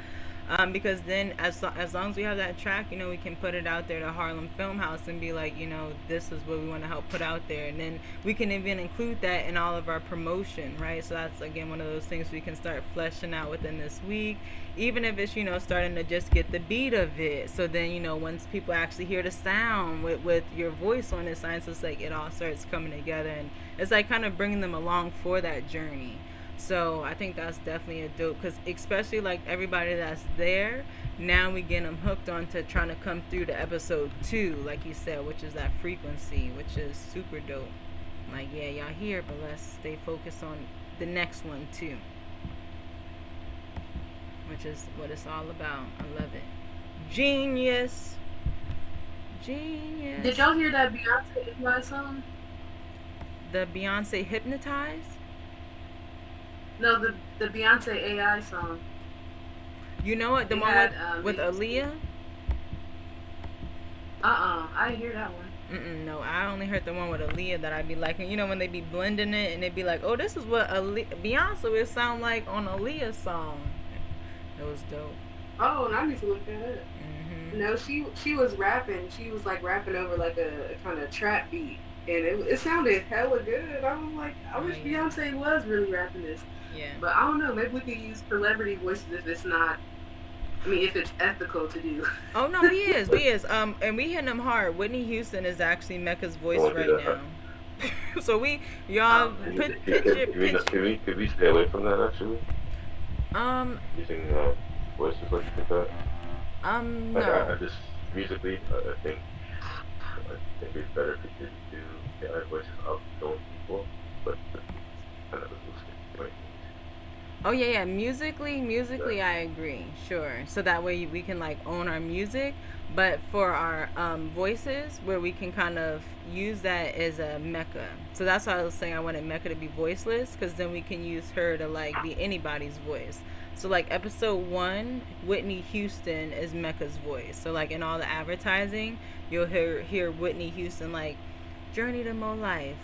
Because then as long as we have that track, we can put it out there to Harlem Film House and be like, this is what we want to help put out there. And then we can even include that in all of our promotion, right? So that's, again, one of those things we can start fleshing out within this week, even if it's, starting to just get the beat of it. So then, once people actually hear the sound with your voice on it, Science, it's like it all starts coming together. And it's like kind of bringing them along for that journey. So I think that's definitely a dope, because especially like everybody that's there, now we get them hooked on to trying to come through to episode 2, like you said, which is that frequency, which is super dope. Like, yeah, y'all here, but let's stay focused on the next one too, which is what it's all about. I love it. Genius. Did y'all hear that Beyonce Hypnotize song? The Beyonce Hypnotize? No, the Beyonce AI song. You know what? The one with Aaliyah? I didn't hear that one. No, I only heard the one with Aaliyah that I'd be liking. When they be blending it and they'd be like, oh, this is what Beyonce would sound like on Aaliyah's song. It was dope. Oh, and I need to look that up. Mm-hmm. No, she was rapping. She was like rapping over like a kind of trap beat. And it sounded hella good. I was like, I wish Beyonce was really rapping this. Yeah. But I don't know. Maybe we could use celebrity voices if it's not I mean, if it's ethical to do. Oh no, he is. We is. And we hitting him hard. Whitney Houston is actually Mecca's I voice won't do right that. now. So y'all Can, pitch can, it, can, we, pitch. can, we, can we stay away from that, actually? Um, Using voices like that? Like, I no. just, musically, I think it's better if you do AI voices of known people, but kind of a loose. Oh yeah. Musically, I agree. Sure. So that way we can like own our music, but for our voices, where we can kind of use that as a Mecca. So that's why I was saying I wanted Mecca to be voiceless, because then we can use her to like be anybody's voice. So like episode 1, Whitney Houston is Mecca's voice. So like in all the advertising, you'll hear Whitney Houston like, "Journey to Mo Life,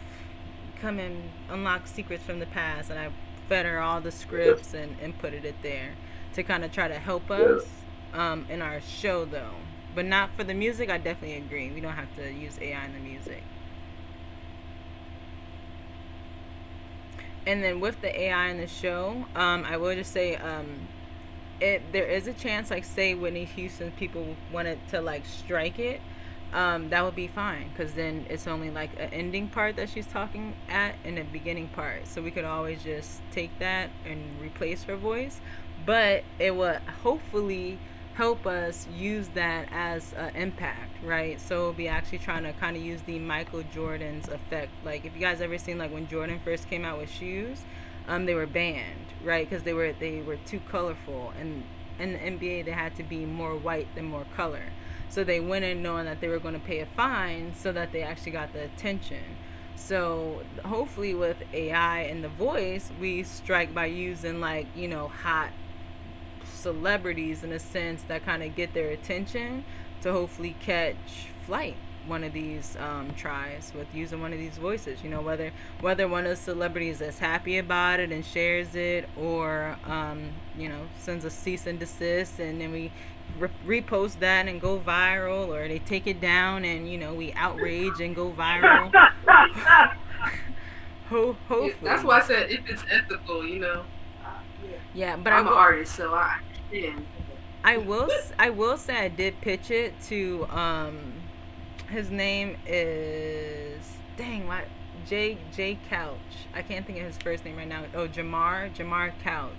come and unlock secrets from the past," and I fed her all the scripts and put it there to kind of try to help us in our show though, but not for the music. I definitely agree, we don't have to use AI in the music. And then with the AI in the show, I will just say, there is a chance, like say Whitney Houston people wanted to like strike it, that would be fine, because then it's only like an ending part that she's talking at and a beginning part, so we could always just take that and replace her voice, but it would hopefully help us use that as an impact, right? So we'll be actually trying to kind of use the Michael Jordan's effect. Like if you guys ever seen like when Jordan first came out with shoes, they were banned, right? Because they were too colorful, and in the NBA they had to be more white than more color. So they went in knowing that they were going to pay a fine, so that they actually got the attention. So hopefully with AI and the voice, we strike by using like hot celebrities in a sense that kind of get their attention to hopefully catch flight one of these tries with using one of these voices, whether one of the celebrities is happy about it and shares it, or sends a cease and desist, and then we repost that and go viral, or they take it down and we outrage and go viral. Hopefully. That's why I said if it's ethical. Yeah, but I'm an artist, so I understand. I will say I did pitch it to his name is, dang, what, J Couch. I can't think of his first name right now. Oh, Jamar Couch,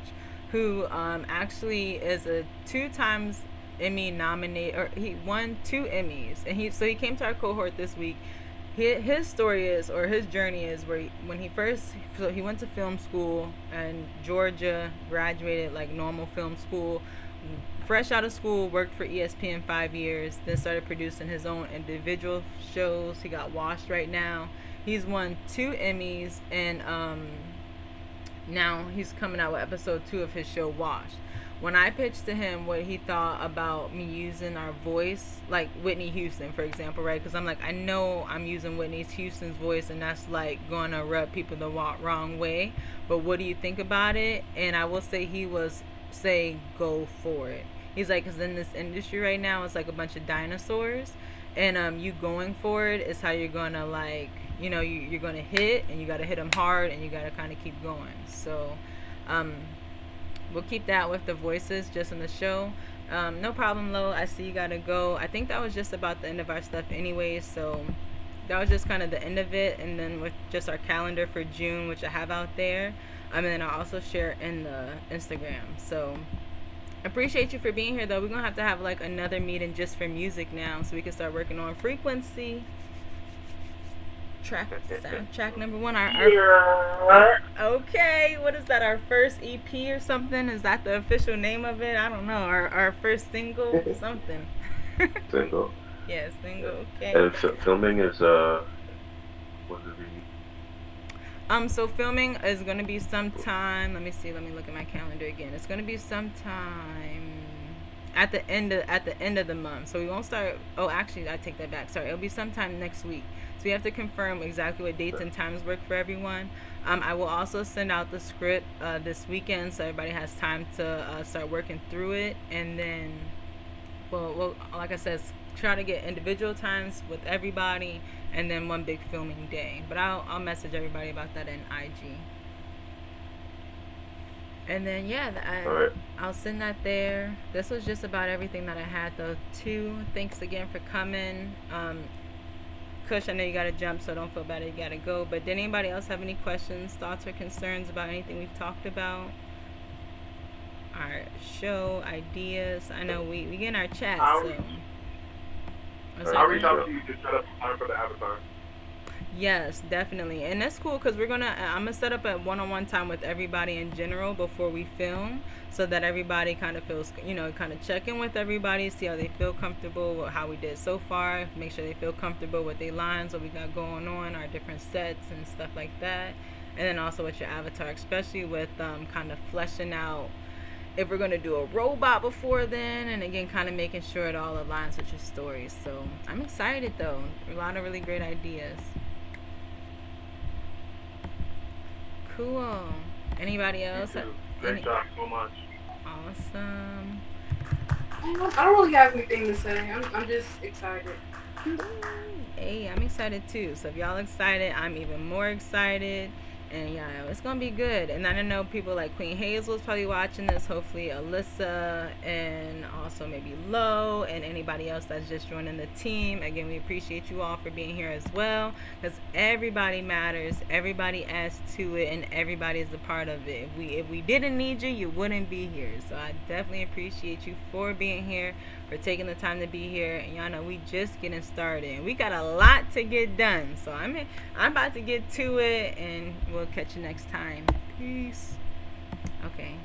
who actually is a 2 times Emmy nominated, or he won 2 Emmys, and he came to our cohort this week. His story is, or his journey is, where when he went to film school in Georgia, graduated like normal film school, fresh out of school, worked for ESPN 5 years, then started producing his own individual shows. He got Washed right now. He's won 2 Emmys, and now he's coming out with episode 2 of his show Washed. When I pitched to him what he thought about me using our voice, like Whitney Houston, for example, right? Because I'm like, I know I'm using Whitney Houston's voice, and that's like going to rub people the wrong way. But what do you think about it? And I will say he was say go for it. He's like, because in this industry right now, it's like a bunch of dinosaurs, and you going for it is how you're gonna like, you're gonna hit, and you gotta hit them hard, and you gotta kind of keep going. So, we'll keep that with the voices just in the show. No problem, Lo. I see you gotta go. I think that was just about the end of our stuff anyway, so that was just kind of the end of it. And then with just our calendar for June, which I have out there, and then I'll also share in the Instagram. So appreciate you for being here, though. We're gonna have to have like another meeting just for music now, so we can start working on frequency. Soundtrack number 1. Okay, what is that? Our first EP or something? Is that the official name of it? I don't know. Our first single, something. Single. Yeah, single. Okay. And filming is what did we? So filming is gonna be sometime. Let me see. Let me look at my calendar again. It's gonna be sometime at the end of the month. So we won't start. Oh, actually, I take that back. Sorry, it'll be sometime next week. So we have to confirm exactly what dates and times work for everyone. I will also send out the script this weekend, so everybody has time to start working through it, and then we'll like I said, try to get individual times with everybody, and then one big filming day. But I'll message everybody about that in IG. And then yeah, All right. I'll send that there. This was just about everything that I had though too. Thanks again for coming. Kush, I know you gotta jump, so don't feel bad that you gotta go. But did anybody else have any questions, thoughts, or concerns about anything we've talked about? Our show ideas. I know we get in our chat, I'll, so. All I'll right, reach for out sure. to you to set up time for the avatar. Yes, definitely, and that's cool because I'm gonna set up a one-on-one time with everybody in general before we film, so that everybody kind of feels, kind of check in with everybody, see how they feel comfortable with how we did so far, make sure they feel comfortable with their lines, what we got going on, our different sets and stuff like that, and then also with your avatar, especially with kind of fleshing out if we're gonna do a robot before then, and again, kind of making sure it all aligns with your stories. So I'm excited though, a lot of really great ideas. Cool. Anybody You else? too. Great job so much. Awesome. I don't really have anything to say. I'm just excited. Hey, I'm excited too. So if y'all excited, I'm even more excited. And yeah, it's gonna be good. And I know people like Queen Hazel's probably watching this. Hopefully, Alyssa and also maybe Lo and anybody else that's just joining the team. Again, we appreciate you all for being here as well, because everybody matters. Everybody adds to it, and everybody is a part of it. If we didn't need you, you wouldn't be here. So I definitely appreciate you for being here, for taking the time to be here. And y'all know we just getting started, and we got a lot to get done. So I'm about to get to it, and we'll catch you next time. Peace. Okay.